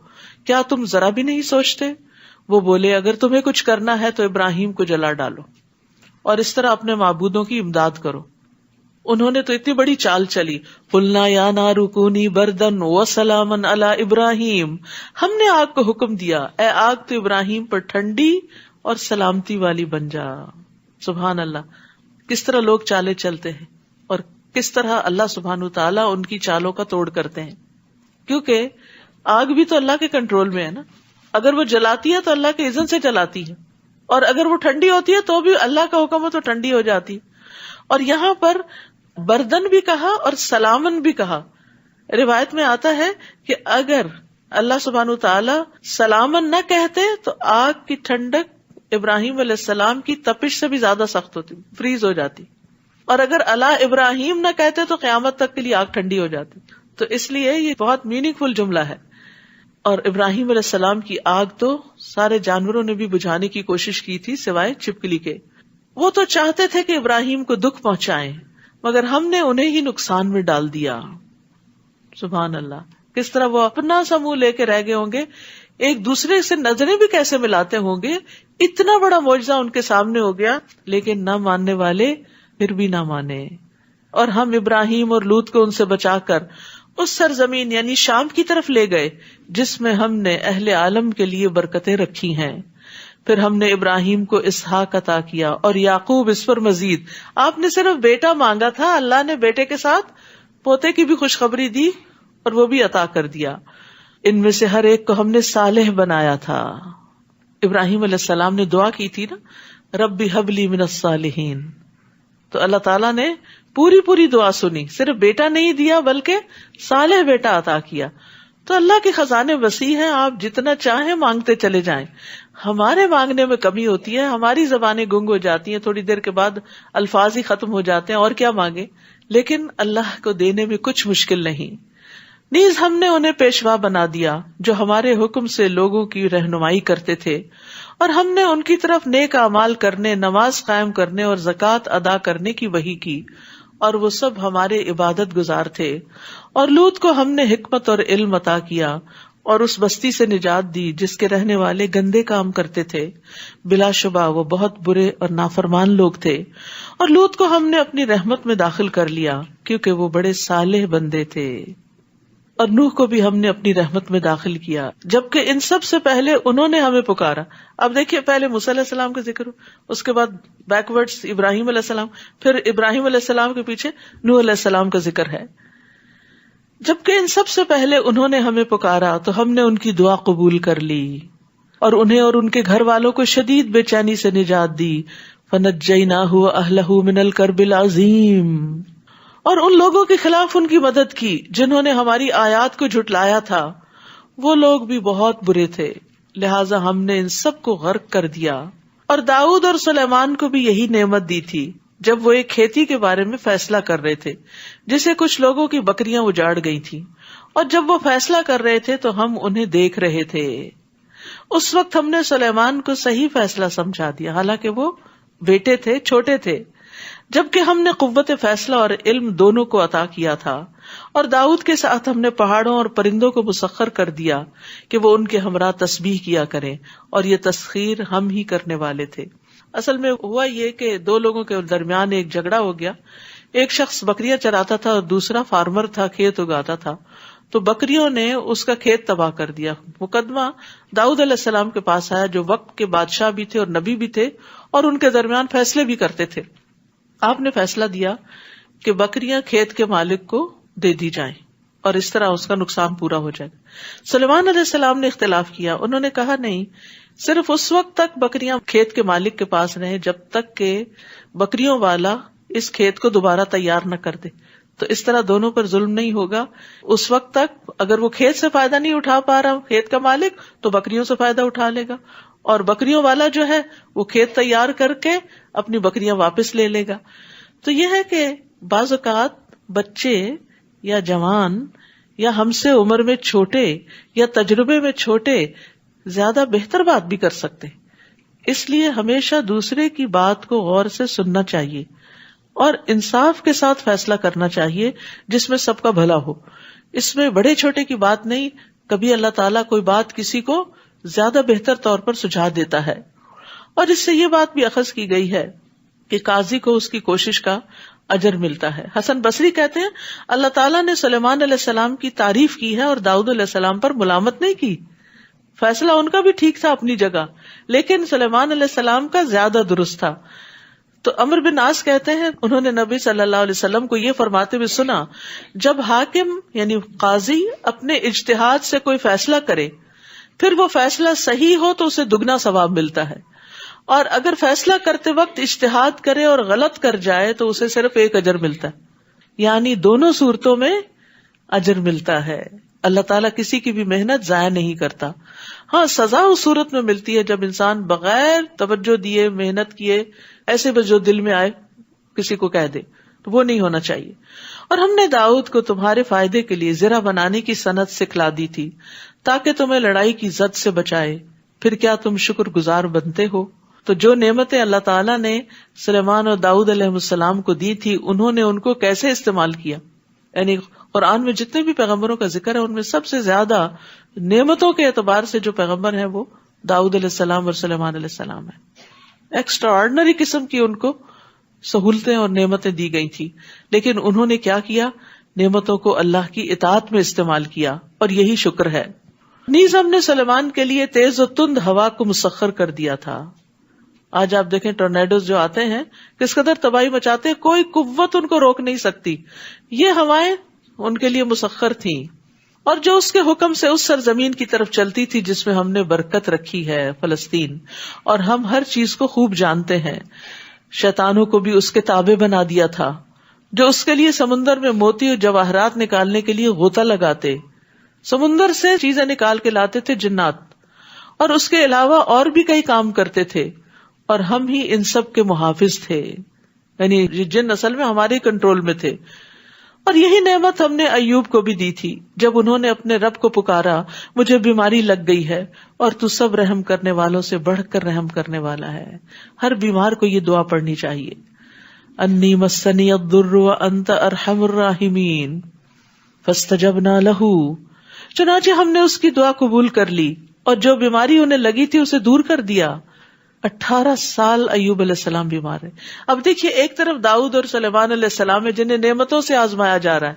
کیا تم ذرا بھی نہیں سوچتے؟ وہ بولے اگر تمہیں کچھ کرنا ہے تو ابراہیم کو جلا ڈالو اور اس طرح اپنے معبودوں کی امداد کرو. انہوں نے تو اتنی بڑی چال چلی، قُلْنَا يَا نَارُ كُونِي بَرْدًا وَسَلَامًا عَلَىٰ إِبْرَاهِيمَ. ہم نے آگ کو حکم دیا اے آگ تو ابراہیم پر ٹھنڈی اور سلامتی والی بن جا. سبحان اللہ، کس طرح لوگ چالے چلتے ہیں اور کس طرح اللہ سبحانہ تعالیٰ ان کی چالوں کا توڑ کرتے ہیں، کیونکہ آگ بھی تو اللہ کے کنٹرول میں ہے نا. اگر وہ جلاتی ہے تو اللہ کے اذن سے جلاتی ہے، اور اگر وہ ٹھنڈی ہوتی ہے تو بھی اللہ کا حکم ہو تو ٹھنڈی ہو جاتی. اور یہاں پر بردن بھی کہا اور سلامن بھی کہا. روایت میں آتا ہے کہ اگر اللہ سبحانہ تعالیٰ سلامن نہ کہتے تو آگ کی ٹھنڈک ابراہیم علیہ السلام کی تپش سے بھی زیادہ سخت ہوتی، فریز ہو جاتی. اور اگر اللہ ابراہیم نہ کہتے تو قیامت تک کے لیے آگ ٹھنڈی ہو جاتی. تو اس لیے یہ بہت میننگ فل جملہ ہے. اور ابراہیم علیہ السلام کی آگ تو سارے جانوروں نے بھی بجھانے کی کوشش کی تھی سوائے چھپکلی کے. وہ تو چاہتے تھے کہ ابراہیم کو دکھ پہنچائیں مگر ہم نے انہیں ہی نقصان میں ڈال دیا. سبحان اللہ، کس طرح وہ اپنا سا منہ لے کے رہ گئے ہوں گے، ایک دوسرے سے نظریں بھی کیسے ملاتے ہوں گے. اتنا بڑا معجزہ ان کے سامنے ہو گیا لیکن نہ ماننے والے پھر بھی نہ مانے. اور ہم ابراہیم اور لوط کو ان سے بچا کر اس سرزمین یعنی شام کی طرف لے گئے جس میں ہم نے اہل عالم کے لیے برکتیں رکھی ہیں. پھر ہم نے ابراہیم کو اسحاق عطا کیا اور یعقوب اس پر مزید. آپ نے صرف بیٹا مانگا تھا، اللہ نے بیٹے کے ساتھ پوتے کی بھی خوشخبری دی اور وہ بھی عطا کر دیا. ان میں سے ہر ایک کو ہم نے صالح بنایا تھا. ابراہیم علیہ السلام نے دعا کی تھی نا، رب ہب لی من الصالحین، تو اللہ تعالیٰ نے پوری دعا سنی، صرف بیٹا نہیں دیا بلکہ صالح بیٹا عطا کیا. تو اللہ کے خزانے وسیع ہیں، آپ جتنا چاہیں مانگتے چلے جائیں. ہمارے مانگنے میں کمی ہوتی ہے، ہماری زبانیں گنگ ہو جاتی ہیں، تھوڑی دیر کے بعد الفاظ ہی ختم ہو جاتے ہیں اور کیا مانگے. لیکن اللہ کو دینے میں کچھ مشکل نہیں. نیز ہم نے انہیں پیشوا بنا دیا جو ہمارے حکم سے لوگوں کی رہنمائی کرتے تھے اور ہم نے ان کی طرف نیک اعمال کرنے، نماز قائم کرنے اور زکوٰۃ ادا کرنے کی وحی کی، اور وہ سب ہمارے عبادت گزار تھے۔ اور لوط کو ہم نے حکمت اور علم عطا کیا اور اس بستی سے نجات دی جس کے رہنے والے گندے کام کرتے تھے، بلا شبہ وہ بہت برے اور نافرمان لوگ تھے۔ اور لوط کو ہم نے اپنی رحمت میں داخل کر لیا کیونکہ وہ بڑے صالح بندے تھے۔ اور نوح کو بھی ہم نے اپنی رحمت میں داخل کیا، جبکہ ان سب سے پہلے انہوں نے ہمیں پکارا۔ اب دیکھیے، پہلے موسیٰ علیہ السلام کا ذکر، اس کے بعد بیکورڈز ابراہیم علیہ السلام، پھر ابراہیم علیہ السلام کے پیچھے نوح علیہ السلام کا ذکر ہے۔ جبکہ ان سب سے پہلے انہوں نے ہمیں پکارا تو ہم نے ان کی دعا قبول کر لی اور انہیں اور ان کے گھر والوں کو شدید بے چینی سے نجات دی۔ فَنَجَّيْنَاهُ وَأَهْلَهُ مِنَ الْكَرْبِ الْعَظِيمِ، اور ان لوگوں کے خلاف ان کی مدد کی جنہوں نے ہماری آیات کو جھٹلایا تھا، وہ لوگ بھی بہت برے تھے، لہٰذا ہم نے ان سب کو غرق کر دیا۔ اور داؤد اور سلیمان کو بھی یہی نعمت دی تھی جب وہ ایک کھیتی کے بارے میں فیصلہ کر رہے تھے جسے کچھ لوگوں کی بکریاں اجاڑ گئی تھیں، اور جب وہ فیصلہ کر رہے تھے تو ہم انہیں دیکھ رہے تھے۔ اس وقت ہم نے سلیمان کو صحیح فیصلہ سمجھا دیا، حالانکہ وہ بیٹے تھے، چھوٹے تھے، جبکہ ہم نے قوت فیصلہ اور علم دونوں کو عطا کیا تھا۔ اور داؤد کے ساتھ ہم نے پہاڑوں اور پرندوں کو مسخر کر دیا کہ وہ ان کے ہمراہ تسبیح کیا کریں، اور یہ تسخیر ہم ہی کرنے والے تھے۔ اصل میں ہوا یہ کہ دو لوگوں کے درمیان ایک جھگڑا ہو گیا، ایک شخص بکریاں چراتا تھا اور دوسرا فارمر تھا، کھیت اگاتا تھا، تو بکریوں نے اس کا کھیت تباہ کر دیا۔ مقدمہ داؤد علیہ السلام کے پاس آیا جو وقت کے بادشاہ بھی تھے اور نبی بھی تھے اور ان کے درمیان فیصلے بھی کرتے تھے۔ آپ نے فیصلہ دیا کہ بکریاں کھیت کے مالک کو دے دی جائیں اور اس طرح اس کا نقصان پورا ہو جائے گا۔ سلیمان علیہ السلام نے اختلاف کیا، انہوں نے کہا نہیں، صرف اس وقت تک بکریاں کھیت کے مالک کے پاس رہیں جب تک کہ بکریوں والا اس کھیت کو دوبارہ تیار نہ کر دے، تو اس طرح دونوں پر ظلم نہیں ہوگا۔ اس وقت تک اگر وہ کھیت سے فائدہ نہیں اٹھا پا رہا کھیت کا مالک، تو بکریوں سے فائدہ اٹھا لے گا، اور بکریوں والا جو ہے وہ کھیت تیار کر کے اپنی بکریاں واپس لے لے گا۔ تو یہ ہے کہ بعض اوقات بچے یا جوان یا ہم سے عمر میں چھوٹے یا تجربے میں چھوٹے زیادہ بہتر بات بھی کر سکتے، اس لیے ہمیشہ دوسرے کی بات کو غور سے سننا چاہیے اور انصاف کے ساتھ فیصلہ کرنا چاہیے جس میں سب کا بھلا ہو۔ اس میں بڑے چھوٹے کی بات نہیں، کبھی اللہ تعالیٰ کوئی بات کسی کو زیادہ بہتر طور پر سجھا دیتا ہے۔ اور اس سے یہ بات بھی اخذ کی گئی ہے کہ قاضی کو اس کی کوشش کا اجر ملتا ہے۔ حسن بصری کہتے ہیں اللہ تعالیٰ نے سلیمان علیہ السلام کی تعریف کی ہے اور داؤد علیہ السلام پر ملامت نہیں کی۔ فیصلہ ان کا بھی ٹھیک تھا اپنی جگہ، لیکن سلیمان علیہ السلام کا زیادہ درست تھا۔ تو عمرو بن عاص کہتے ہیں انہوں نے نبی صلی اللہ علیہ وسلم کو یہ فرماتے ہوئے سنا، جب حاکم یعنی قاضی اپنے اجتہاد سے کوئی فیصلہ کرے پھر وہ فیصلہ صحیح ہو تو اسے دگنا ثواب ملتا ہے، اور اگر فیصلہ کرتے وقت اجتہاد کرے اور غلط کر جائے تو اسے صرف ایک اجر ملتا ہے، یعنی دونوں صورتوں میں اجر ملتا ہے۔ اللہ تعالیٰ کسی کی بھی محنت ضائع نہیں کرتا۔ ہاں، سزا اس صورت میں ملتی ہے جب انسان بغیر توجہ دیے محنت کیے ایسے بس جو دل میں آئے کسی کو کہہ دے، تو وہ نہیں ہونا چاہیے۔ اور ہم نے داؤد کو تمہارے فائدے کے لیے زرہ بنانے کی صنعت سکھلا دی تھی تاکہ تمہیں لڑائی کی زد سے بچائے، پھر کیا تم شکر گزار بنتے ہو؟ تو جو نعمتیں اللہ تعالیٰ نے سلیمان اور داؤد علیہ السلام کو دی تھی انہوں نے ان کو کیسے استعمال کیا؟ یعنی قرآن میں جتنے بھی پیغمبروں کا ذکر ہے ان میں سب سے زیادہ نعمتوں کے اعتبار سے جو پیغمبر ہیں وہ داؤد علیہ السلام اور سلیمان علیہ السلام ہیں۔ ایکسٹرا آرڈنری قسم کی ان کو سہولتیں اور نعمتیں دی گئی تھی، لیکن انہوں نے کیا کیا؟ نعمتوں کو اللہ کی اطاعت میں استعمال کیا، اور یہی شکر ہے۔ نیز ہم نے سلیمان کے لیے تیز و تند ہوا کو مسخر کر دیا تھا۔ آج آپ دیکھیں ٹورنیڈوز جو آتے ہیں کس قدر تباہی مچاتے ہیں، کوئی قوت ان کو روک نہیں سکتی۔ یہ ہوائیں ان کے لیے مسخر تھیں، اور جو اس کے حکم سے اس سرزمین کی طرف چلتی تھی جس میں ہم نے برکت رکھی ہے، فلسطین، اور ہم ہر چیز کو خوب جانتے ہیں۔ شیطانوں کو بھی اس کے تابع بنا دیا تھا، جو اس کے لیے سمندر میں موتی اور جواہرات نکالنے کے لیے غوطہ لگاتے، سمندر سے چیزیں نکال کے لاتے تھے جنات، اور اس کے علاوہ اور بھی کئی کام کرتے تھے، اور ہم ہی ان سب کے محافظ تھے، یعنی جن اصل میں ہمارے کنٹرول میں تھے۔ اور یہی نعمت ہم نے ایوب کو بھی دی تھی جب انہوں نے اپنے رب کو پکارا، مجھے بیماری لگ گئی ہے اور تو سب رحم کرنے والوں سے بڑھ کر رحم کرنے والا ہے. ہر بیمار کو یہ دعا پڑھنی چاہیے. انی مسنی الضر وانت ارحم الراحمین فاستجبنا لہ. چنانچہ ہم نے اس کی دعا قبول کر لی اور جو بیماری انہیں لگی تھی اسے دور کر دیا. 18 سال ایوب علیہ السلام بیمار ہے. اب دیکھیے، ایک طرف داؤد اور سلیمان علیہ السلام ہے جنہیں نعمتوں سے آزمایا جا رہا ہے،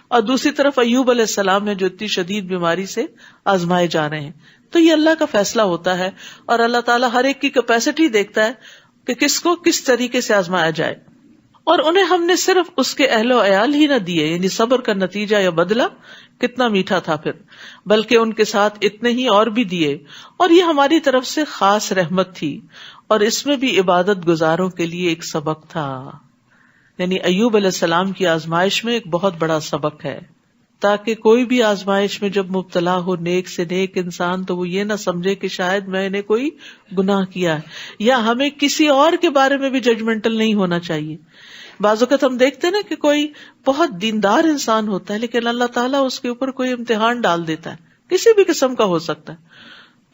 اور دوسری طرف ایوب علیہ السلام ہے جو اتنی شدید بیماری سے آزمائے جا رہے ہیں. تو یہ اللہ کا فیصلہ ہوتا ہے، اور اللہ تعالیٰ ہر ایک کی کیپیسٹی دیکھتا ہے کہ کس کو کس طریقے سے آزمایا جائے. اور انہیں ہم نے صرف اس کے اہل و عیال ہی نہ دیے، یعنی صبر کا نتیجہ یا بدلہ کتنا میٹھا تھا پھر، بلکہ ان کے ساتھ اتنے ہی اور بھی دیے. اور یہ ہماری طرف سے خاص رحمت تھی، اور اس میں بھی عبادت گزاروں کے لیے ایک سبق تھا. یعنی ایوب علیہ السلام کی آزمائش میں ایک بہت بڑا سبق ہے، تاکہ کوئی بھی آزمائش میں جب مبتلا ہو نیک سے نیک انسان تو وہ یہ نہ سمجھے کہ شاید میں نے کوئی گناہ کیا ہے، یا ہمیں کسی اور کے بارے میں بھی ججمنٹل نہیں ہونا چاہیے. بعض اوقات ہم دیکھتے ہیں نا کہ کوئی بہت دیندار انسان ہوتا ہے لیکن اللہ تعالیٰ اس کے اوپر کوئی امتحان ڈال دیتا ہے، کسی بھی قسم کا ہو سکتا ہے.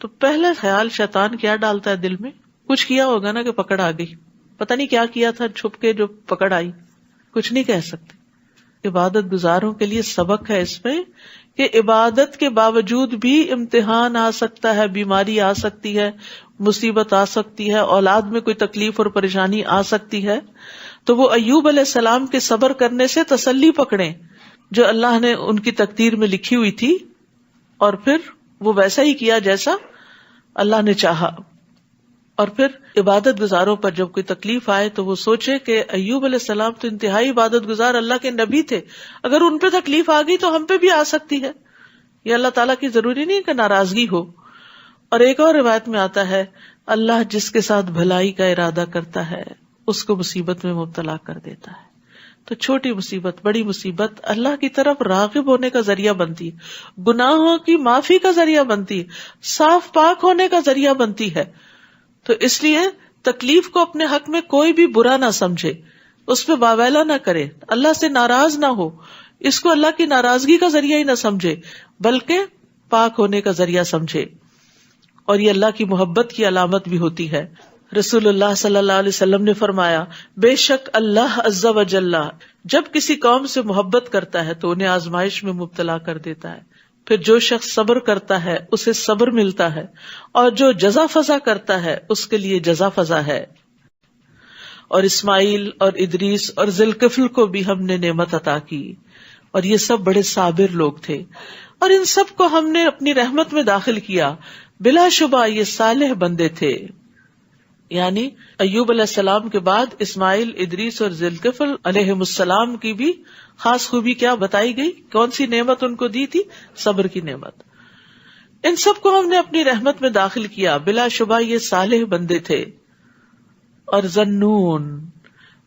تو پہلا خیال شیطان کیا ڈالتا ہے دل میں؟ کچھ کیا ہوگا نا کہ پکڑ آ گئی، پتہ نہیں کیا کیا تھا چھپ کے جو پکڑ آئی. کچھ نہیں کہہ سکتے. عبادت گزاروں کے لیے سبق ہے اس میں کہ عبادت کے باوجود بھی امتحان آ سکتا ہے، بیماری آ سکتی ہے، مصیبت آ سکتی ہے، اولاد میں کوئی تکلیف اور پریشانی آ سکتی ہے. تو وہ ایوب علیہ السلام کے صبر کرنے سے تسلی پکڑیں جو اللہ نے ان کی تقدیر میں لکھی ہوئی تھی، اور پھر وہ ویسا ہی کیا جیسا اللہ نے چاہا. اور پھر عبادت گزاروں پر جب کوئی تکلیف آئے تو وہ سوچے کہ ایوب علیہ السلام تو انتہائی عبادت گزار اللہ کے نبی تھے، اگر ان پہ تکلیف آ گئی تو ہم پہ بھی آ سکتی ہے. یہ اللہ تعالیٰ کی ضروری نہیں کہ ناراضگی ہو. اور ایک اور روایت میں آتا ہے، اللہ جس کے ساتھ بھلائی کا ارادہ کرتا ہے اس کو مصیبت میں مبتلا کر دیتا ہے. تو چھوٹی مصیبت بڑی مصیبت اللہ کی طرف راغب ہونے کا ذریعہ بنتی ہے، گناہوں کی معافی کا ذریعہ بنتی ہے، صاف پاک ہونے کا ذریعہ بنتی ہے. تو اس لیے تکلیف کو اپنے حق میں کوئی بھی برا نہ سمجھے، اس پہ واویلا نہ کرے، اللہ سے ناراض نہ ہو، اس کو اللہ کی ناراضگی کا ذریعہ ہی نہ سمجھے بلکہ پاک ہونے کا ذریعہ سمجھے. اور یہ اللہ کی محبت کی علامت بھی ہوتی ہے. رسول اللہ صلی اللہ علیہ وسلم نے فرمایا، بے شک اللہ عز و جل جب کسی قوم سے محبت کرتا ہے تو انہیں آزمائش میں مبتلا کر دیتا ہے، پھر جو شخص صبر کرتا ہے اسے صبر ملتا ہے، اور جو جزا فضا کرتا ہے اس کے لیے جزا فضا ہے. اور اسماعیل اور ادریس اور ذوالکفل کو بھی ہم نے نعمت عطا کی، اور یہ سب بڑے صابر لوگ تھے، اور ان سب کو ہم نے اپنی رحمت میں داخل کیا. بلا شبہ یہ صالح بندے تھے. یعنی ایوب علیہ السلام کے بعد اسماعیل، ادریس اور ذوالکفل علیہ السلام کی بھی خاص خوبی کیا بتائی گئی؟ کون سی نعمت ان کو دی تھی؟ صبر کی نعمت. ان سب کو ہم نے اپنی رحمت میں داخل کیا، بلا شبہ یہ صالح بندے تھے. اور ذنون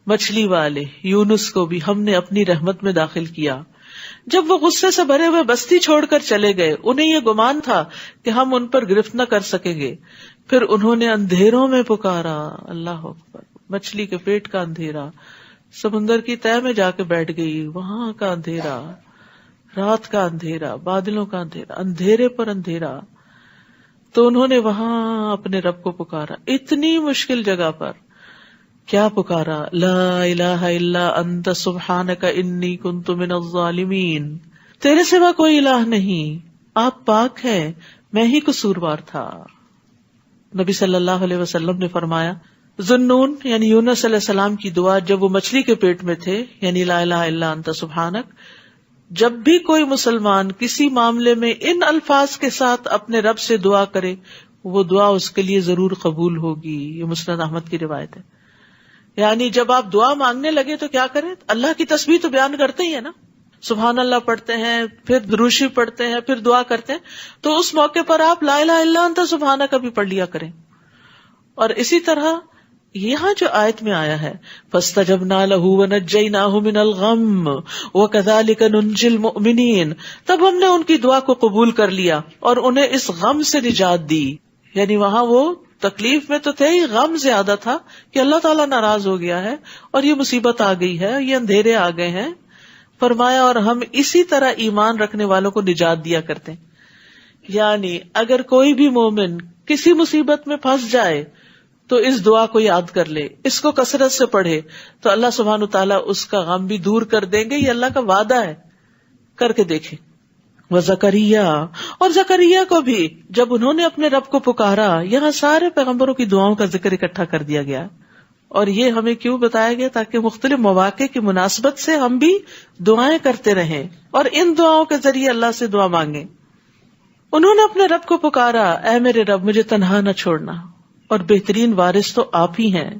مچھلی والے یونس کو بھی ہم نے اپنی رحمت میں داخل کیا. جب وہ غصے سے بھرے ہوئے بستی چھوڑ کر چلے گئے، انہیں یہ گمان تھا کہ ہم ان پر گرفت نہ کر سکیں گے، پھر انہوں نے اندھیروں میں پکارا. اللہ اکبر. مچھلی کے پیٹ کا اندھیرا، سمندر کی تہہ میں جا کے بیٹھ گئی، وہاں کا اندھیرا، رات کا اندھیرا، بادلوں کا اندھیرا، اندھیرے پر اندھیرا. تو انہوں نے وہاں اپنے رب کو پکارا، اتنی مشکل جگہ پر. کیا پکارا؟ لا الہ الا انت سبحانک انی کنت من الظالمین. تیرے سوا کوئی الہ نہیں، آپ پاک ہے، میں ہی قصوروار تھا. نبی صلی اللہ علیہ وسلم نے فرمایا، ذنون یعنی یونس علیہ السلام کی دعا جب وہ مچھلی کے پیٹ میں تھے، یعنی لا الہ الا انت سبحانک، جب بھی کوئی مسلمان کسی معاملے میں ان الفاظ کے ساتھ اپنے رب سے دعا کرے وہ دعا اس کے لیے ضرور قبول ہوگی. یہ مسند احمد کی روایت ہے. یعنی جب آپ دعا مانگنے لگے تو کیا کریں؟ اللہ کی تسبیح تو بیان کرتے ہی ہے نا، سبحان اللہ پڑھتے ہیں، پھر دروشی پڑھتے ہیں، پھر دعا کرتے ہیں، تو اس موقع پر آپ لا الہ الا انت سبحانک بھی پڑھ لیا کریں. اور اسی طرح یہاں جو آیت میں آیا ہے فاستجبنا لہ ونجیناہ من الغم وکذالک ننجی المؤمنین، تب ہم نے ان کی دعا کو قبول کر لیا اور انہیں اس غم سے نجات دی. یعنی وہاں وہ تکلیف میں تو تھے ہی، غم زیادہ تھا کہ اللہ تعالیٰ ناراض ہو گیا ہے اور یہ مصیبت آ گئی ہے، یہ اندھیرے آ گئے ہیں، فرمایا اور ہم اسی طرح ایمان رکھنے والوں کو نجات دیا کرتے ہیں. یعنی اگر کوئی بھی مومن کسی مصیبت میں پھنس جائے تو اس دعا کو یاد کر لے, اس کو کثرت سے پڑھے, تو اللہ سبحانہ تعالیٰ اس کا غم بھی دور کر دیں گے. یہ اللہ کا وعدہ ہے, کر کے دیکھیں. وزکریا, اور زکریا کو بھی جب انہوں نے اپنے رب کو پکارا, یہاں سارے پیغمبروں کی دعاؤں کا ذکر اکٹھا کر دیا گیا. اور یہ ہمیں کیوں بتایا گیا؟ تاکہ مختلف مواقع کی مناسبت سے ہم بھی دعائیں کرتے رہیں اور ان دعاؤں کے ذریعے اللہ سے دعا مانگیں. انہوں نے اپنے رب کو پکارا, اے میرے رب مجھے تنہا نہ چھوڑنا, اور بہترین وارث تو آپ ہی ہیں.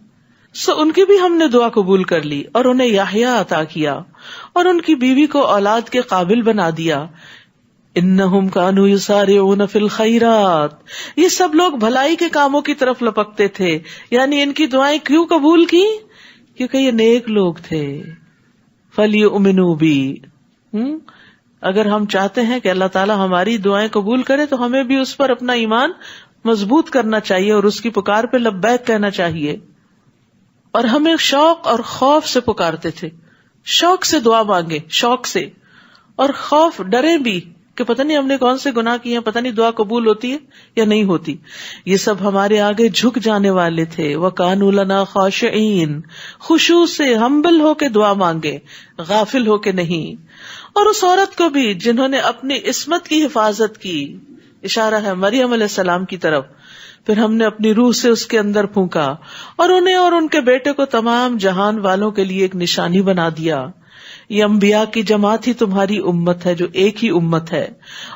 ان کی بھی ہم نے دعا قبول کر لی اور انہیں یحییٰ عطا کیا اور ان کی بیوی کو اولاد کے قابل بنا دیا. انہم کانوا یسارعون فی الخیرات, یہ سب لوگ بھلائی کے کاموں کی طرف لپکتے تھے. یعنی ان کی دعائیں کیوں قبول کی؟ کیونکہ یہ نیک لوگ تھے. فلیؤمنوا بی, اگر ہم چاہتے ہیں کہ اللہ تعالیٰ ہماری دعائیں قبول کرے تو ہمیں بھی اس پر اپنا ایمان مضبوط کرنا چاہیے اور اس کی پکار پہ لبیک کہنا چاہیے. اور ہمیں شوق اور خوف سے پکارتے تھے. شوق سے دعا مانگے, شوق سے, اور خوف ڈرے بھی کہ پتہ نہیں ہم نے کون سے گناہ کیے ہیں, پتہ نہیں دعا قبول ہوتی ہے یا نہیں ہوتی. یہ سب ہمارے آگے جھک جانے والے تھے. وَكَانُوا لَنَا خَاشِعِينَ, خشوع سے ہمبل ہو کے دعا مانگے, غافل ہو کے نہیں. اور اس عورت کو بھی جنہوں نے اپنی عصمت کی حفاظت کی, اشارہ ہے مریم علیہ السلام کی طرف, پھر ہم نے اپنی روح سے اس کے اندر پھونکا اور انہیں اور ان کے بیٹے کو تمام جہان والوں کے لیے ایک نشانی بنا دیا. یہ انبیاء کی جماعت ہی تمہاری امت ہے جو ایک ہی امت ہے,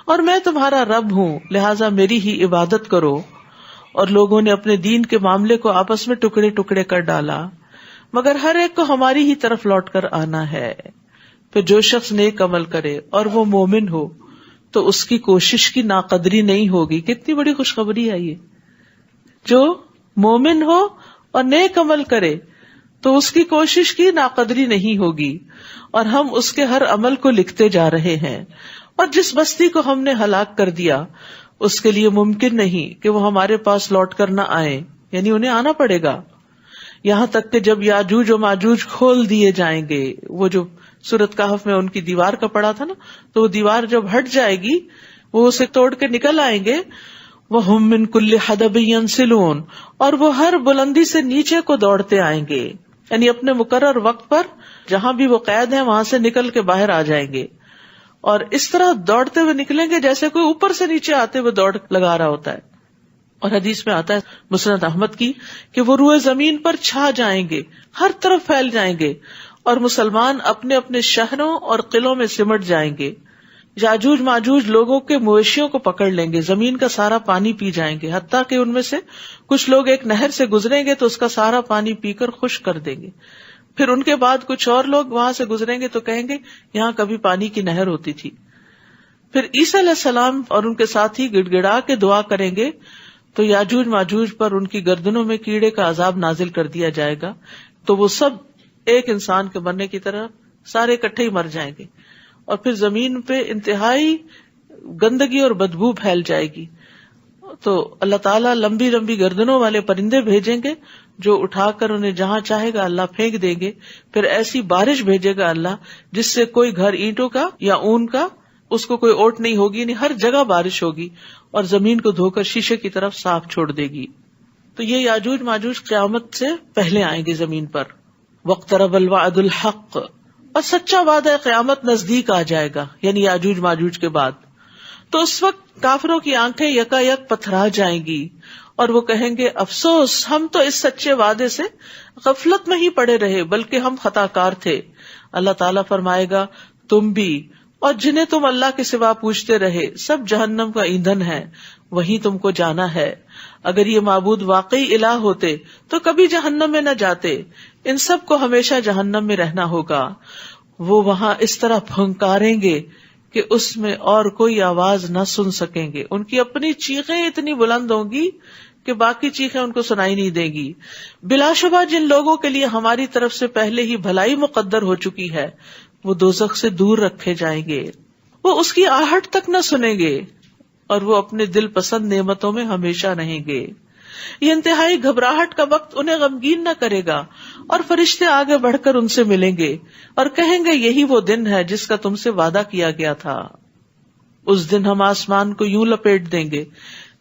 اور میں تمہارا رب ہوں, لہٰذا میری ہی عبادت کرو. اور لوگوں نے اپنے دین کے معاملے کو آپس میں ٹکڑے ٹکڑے کر ڈالا, مگر ہر ایک کو ہماری ہی طرف لوٹ کر آنا ہے. پھر جو شخص نیک عمل کرے اور وہ مومن ہو تو اس کی کوشش کی ناقدری نہیں ہوگی. کتنی بڑی خوشخبری ہے یہ, جو مومن ہو اور نیک عمل کرے تو اس کی کوشش کی ناقدری نہیں ہوگی, اور ہم اس کے ہر عمل کو لکھتے جا رہے ہیں. اور جس بستی کو ہم نے ہلاک کر دیا اس کے لیے ممکن نہیں کہ وہ ہمارے پاس لوٹ کر نہ آئے, یعنی انہیں آنا پڑے گا, یہاں تک کہ جب یاجوج و ماجوج کھول دیے جائیں گے. وہ جو سورۃ کہف میں ان کی دیوار کا پڑا تھا نا, تو وہ دیوار جب ہٹ جائے گی وہ اسے توڑ کے نکل آئیں گے. وَهُمْ مِنْ كُلِّ حَدَبٍ يَنْسِلُونَ, اور وہ ہر بلندی سے نیچے کو دوڑتے آئیں گے, یعنی اپنے مقرر وقت پر جہاں بھی وہ قید ہیں وہاں سے نکل کے باہر آ جائیں گے. اور اس طرح دوڑتے ہوئے نکلیں گے جیسے کوئی اوپر سے نیچے آتے ہوئے دوڑ لگا رہا ہوتا ہے. اور حدیث میں آتا ہے مسند احمد کی کہ وہ روئے زمین پر چھا جائیں گے, ہر طرف پھیل جائیں گے, اور مسلمان اپنے اپنے شہروں اور قلعوں میں سمٹ جائیں گے. یاجوج ماجوج لوگوں کے مویشیوں کو پکڑ لیں گے, زمین کا سارا پانی پی جائیں گے, حتیٰ کہ ان میں سے کچھ لوگ ایک نہر سے گزریں گے تو اس کا سارا پانی پی کر خشک کر دیں گے. پھر ان کے بعد کچھ اور لوگ وہاں سے گزریں گے تو کہیں گے یہاں کبھی پانی کی نہر ہوتی تھی. پھر عیسیٰ علیہ السلام اور ان کے ساتھی گڑ گڑا کے دعا کریں گے تو یاجوج ماجوج پر ان کی گردنوں میں کیڑے کا عذاب نازل کر دیا جائے گا, تو وہ سب ایک انسان کے مرنے کی طرح سارے اکٹھے ہی مر جائیں گے. اور پھر زمین پہ انتہائی گندگی اور بدبو پھیل جائے گی. تو اللہ تعالیٰ لمبی لمبی گردنوں والے پرندے بھیجیں گے جو اٹھا کر انہیں جہاں چاہے گا اللہ پھینک دیں گے. پھر ایسی بارش بھیجے گا اللہ جس سے کوئی گھر اینٹوں کا یا اون کا اس کو کوئی اوٹ نہیں ہوگی, یعنی ہر جگہ بارش ہوگی, اور زمین کو دھو کر شیشے کی طرف صاف چھوڑ دے گی. تو یہ یاجوج ماجوج قیامت سے پہلے آئیں گے زمین پر. واقترب الوعد الحق, اور سچا وعدہ قیامت نزدیک آ جائے گا, یعنی یاجوج ماجوج کے بعد. تو اس وقت کافروں کی آنکھیں یکا یک پتھرا جائیں گی اور وہ کہیں گے افسوس, ہم تو اس سچے وعدے سے غفلت میں ہی پڑے رہے, بلکہ ہم خطا کار تھے. اللہ تعالیٰ فرمائے گا تم بھی اور جنہیں تم اللہ کے سوا پوچھتے رہے سب جہنم کا ایندھن ہے, وہیں تم کو جانا ہے. اگر یہ معبود واقعی الہ ہوتے تو کبھی جہنم میں نہ جاتے, ان سب کو ہمیشہ جہنم میں رہنا ہوگا. وہ وہاں اس طرح پھنکاریں گے کہ اس میں اور کوئی آواز نہ سن سکیں گے. ان کی اپنی چیخیں اتنی بلند ہوں گی کہ باقی چیخیں ان کو سنائی نہیں دیں گی. بلا شبہ جن لوگوں کے لیے ہماری طرف سے پہلے ہی بھلائی مقدر ہو چکی ہے وہ دوزخ سے دور رکھے جائیں گے, وہ اس کی آہٹ تک نہ سنیں گے, اور وہ اپنے دل پسند نعمتوں میں ہمیشہ رہیں گے. یہ انتہائی گھبراہٹ کا وقت انہیں غمگین نہ کرے گا، اور فرشتے آگے بڑھ کر ان سے ملیں گے اور کہیں گے یہی وہ دن ہے جس کا تم سے وعدہ کیا گیا تھا۔ اس دن ہم آسمان کو یوں لپیٹ دیں گے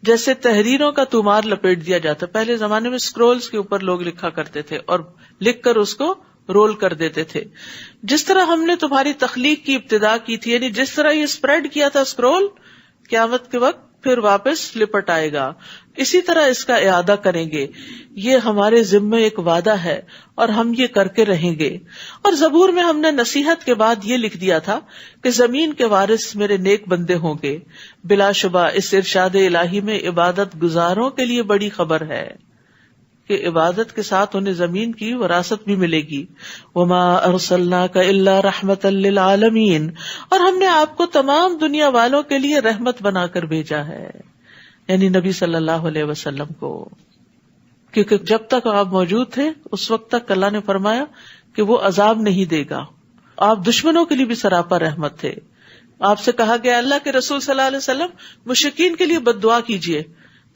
جیسے تحریروں کا طومار لپیٹ دیا جاتا۔ پہلے زمانے میں سکرولز کے اوپر لوگ لکھا کرتے تھے اور لکھ کر اس کو رول کر دیتے تھے۔ جس طرح ہم نے تمہاری تخلیق کی ابتدا کی تھی، یعنی جس طرح یہ اسپریڈ کیا تھا سکرول، قیامت کے وقت پھر واپس لپٹ آئے گا، اسی طرح اس کا اعادہ کریں گے۔ یہ ہمارے ذمے ایک وعدہ ہے اور ہم یہ کر کے رہیں گے۔ اور زبور میں ہم نے نصیحت کے بعد یہ لکھ دیا تھا کہ زمین کے وارث میرے نیک بندے ہوں گے۔ بلا شبہ اس ارشاد الہی میں عبادت گزاروں کے لیے بڑی خبر ہے کہ عبادت کے ساتھ انہیں زمین کی وراثت بھی ملے گی۔ وما ارسلناک الا رحمۃ للعالمین، اور ہم نے آپ کو تمام دنیا والوں کے لیے رحمت بنا کر بھیجا ہے، یعنی نبی صلی اللہ علیہ وسلم کو، کیونکہ جب تک آپ موجود تھے اس وقت تک اللہ نے فرمایا کہ وہ عذاب نہیں دے گا۔ آپ دشمنوں کے لیے بھی سراپا رحمت تھے۔ آپ سے کہا گیا اللہ کے رسول صلی اللہ علیہ وسلم مشرکین کے لیے بد دعا کیجیے،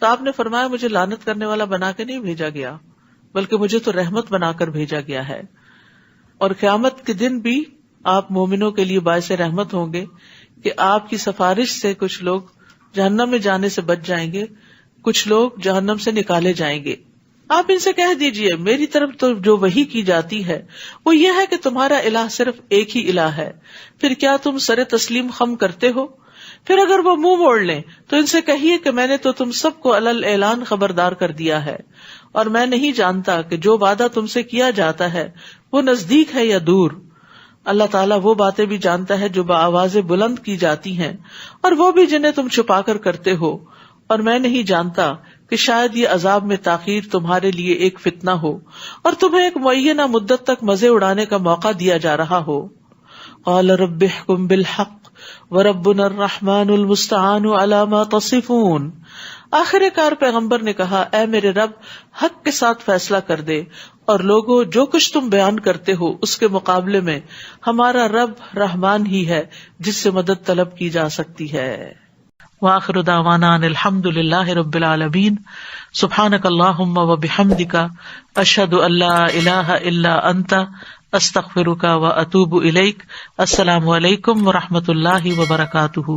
تو آپ نے فرمایا مجھے لعنت کرنے والا بنا کے نہیں بھیجا گیا، بلکہ مجھے تو رحمت بنا کر بھیجا گیا ہے۔ اور قیامت کے دن بھی آپ مومنوں کے لیے باعث رحمت ہوں گے کہ آپ کی سفارش سے کچھ لوگ جہنم میں جانے سے بچ جائیں گے، کچھ لوگ جہنم سے نکالے جائیں گے۔ آپ ان سے کہہ دیجئے میری طرف تو جو وحی کی جاتی ہے وہ یہ ہے کہ تمہارا الہ صرف ایک ہی الہ ہے، پھر کیا تم سر تسلیم خم کرتے ہو؟ پھر اگر وہ منہ موڑ لیں تو ان سے کہیے کہ میں نے تو تم سب کو علل اعلان خبردار کر دیا ہے، اور میں نہیں جانتا کہ جو وعدہ تم سے کیا جاتا ہے وہ نزدیک ہے یا دور۔ اللہ تعالیٰ وہ باتیں بھی جانتا ہے جو بآواز بلند کی جاتی ہیں اور وہ بھی جنہیں تم چھپا کر کرتے ہو، اور میں نہیں جانتا کہ شاید یہ عذاب میں تاخیر تمہارے لیے ایک فتنہ ہو اور تمہیں ایک معینہ مدت تک مزے اڑانے کا موقع دیا جا رہا ہو۔ قال رب احکم بالحق وربنا الرحمن المستعان علی ما تصفون۔ آخر کار پیغمبر نے کہا اے میرے رب حق کے ساتھ فیصلہ کر دے، اور لوگوں جو کچھ تم بیان کرتے ہو اس کے مقابلے میں ہمارا رب رحمان ہی ہے جس سے مدد طلب کی جا سکتی ہے۔ وآخر دعوانا ان الحمد للہ رب العالمین۔ سبحانک اللہم وبحمدک، اشہد ان لا الہ الا انت، استغفرک واتوب الیک۔ السلام علیکم ورحمۃ اللہ وبرکاتہ۔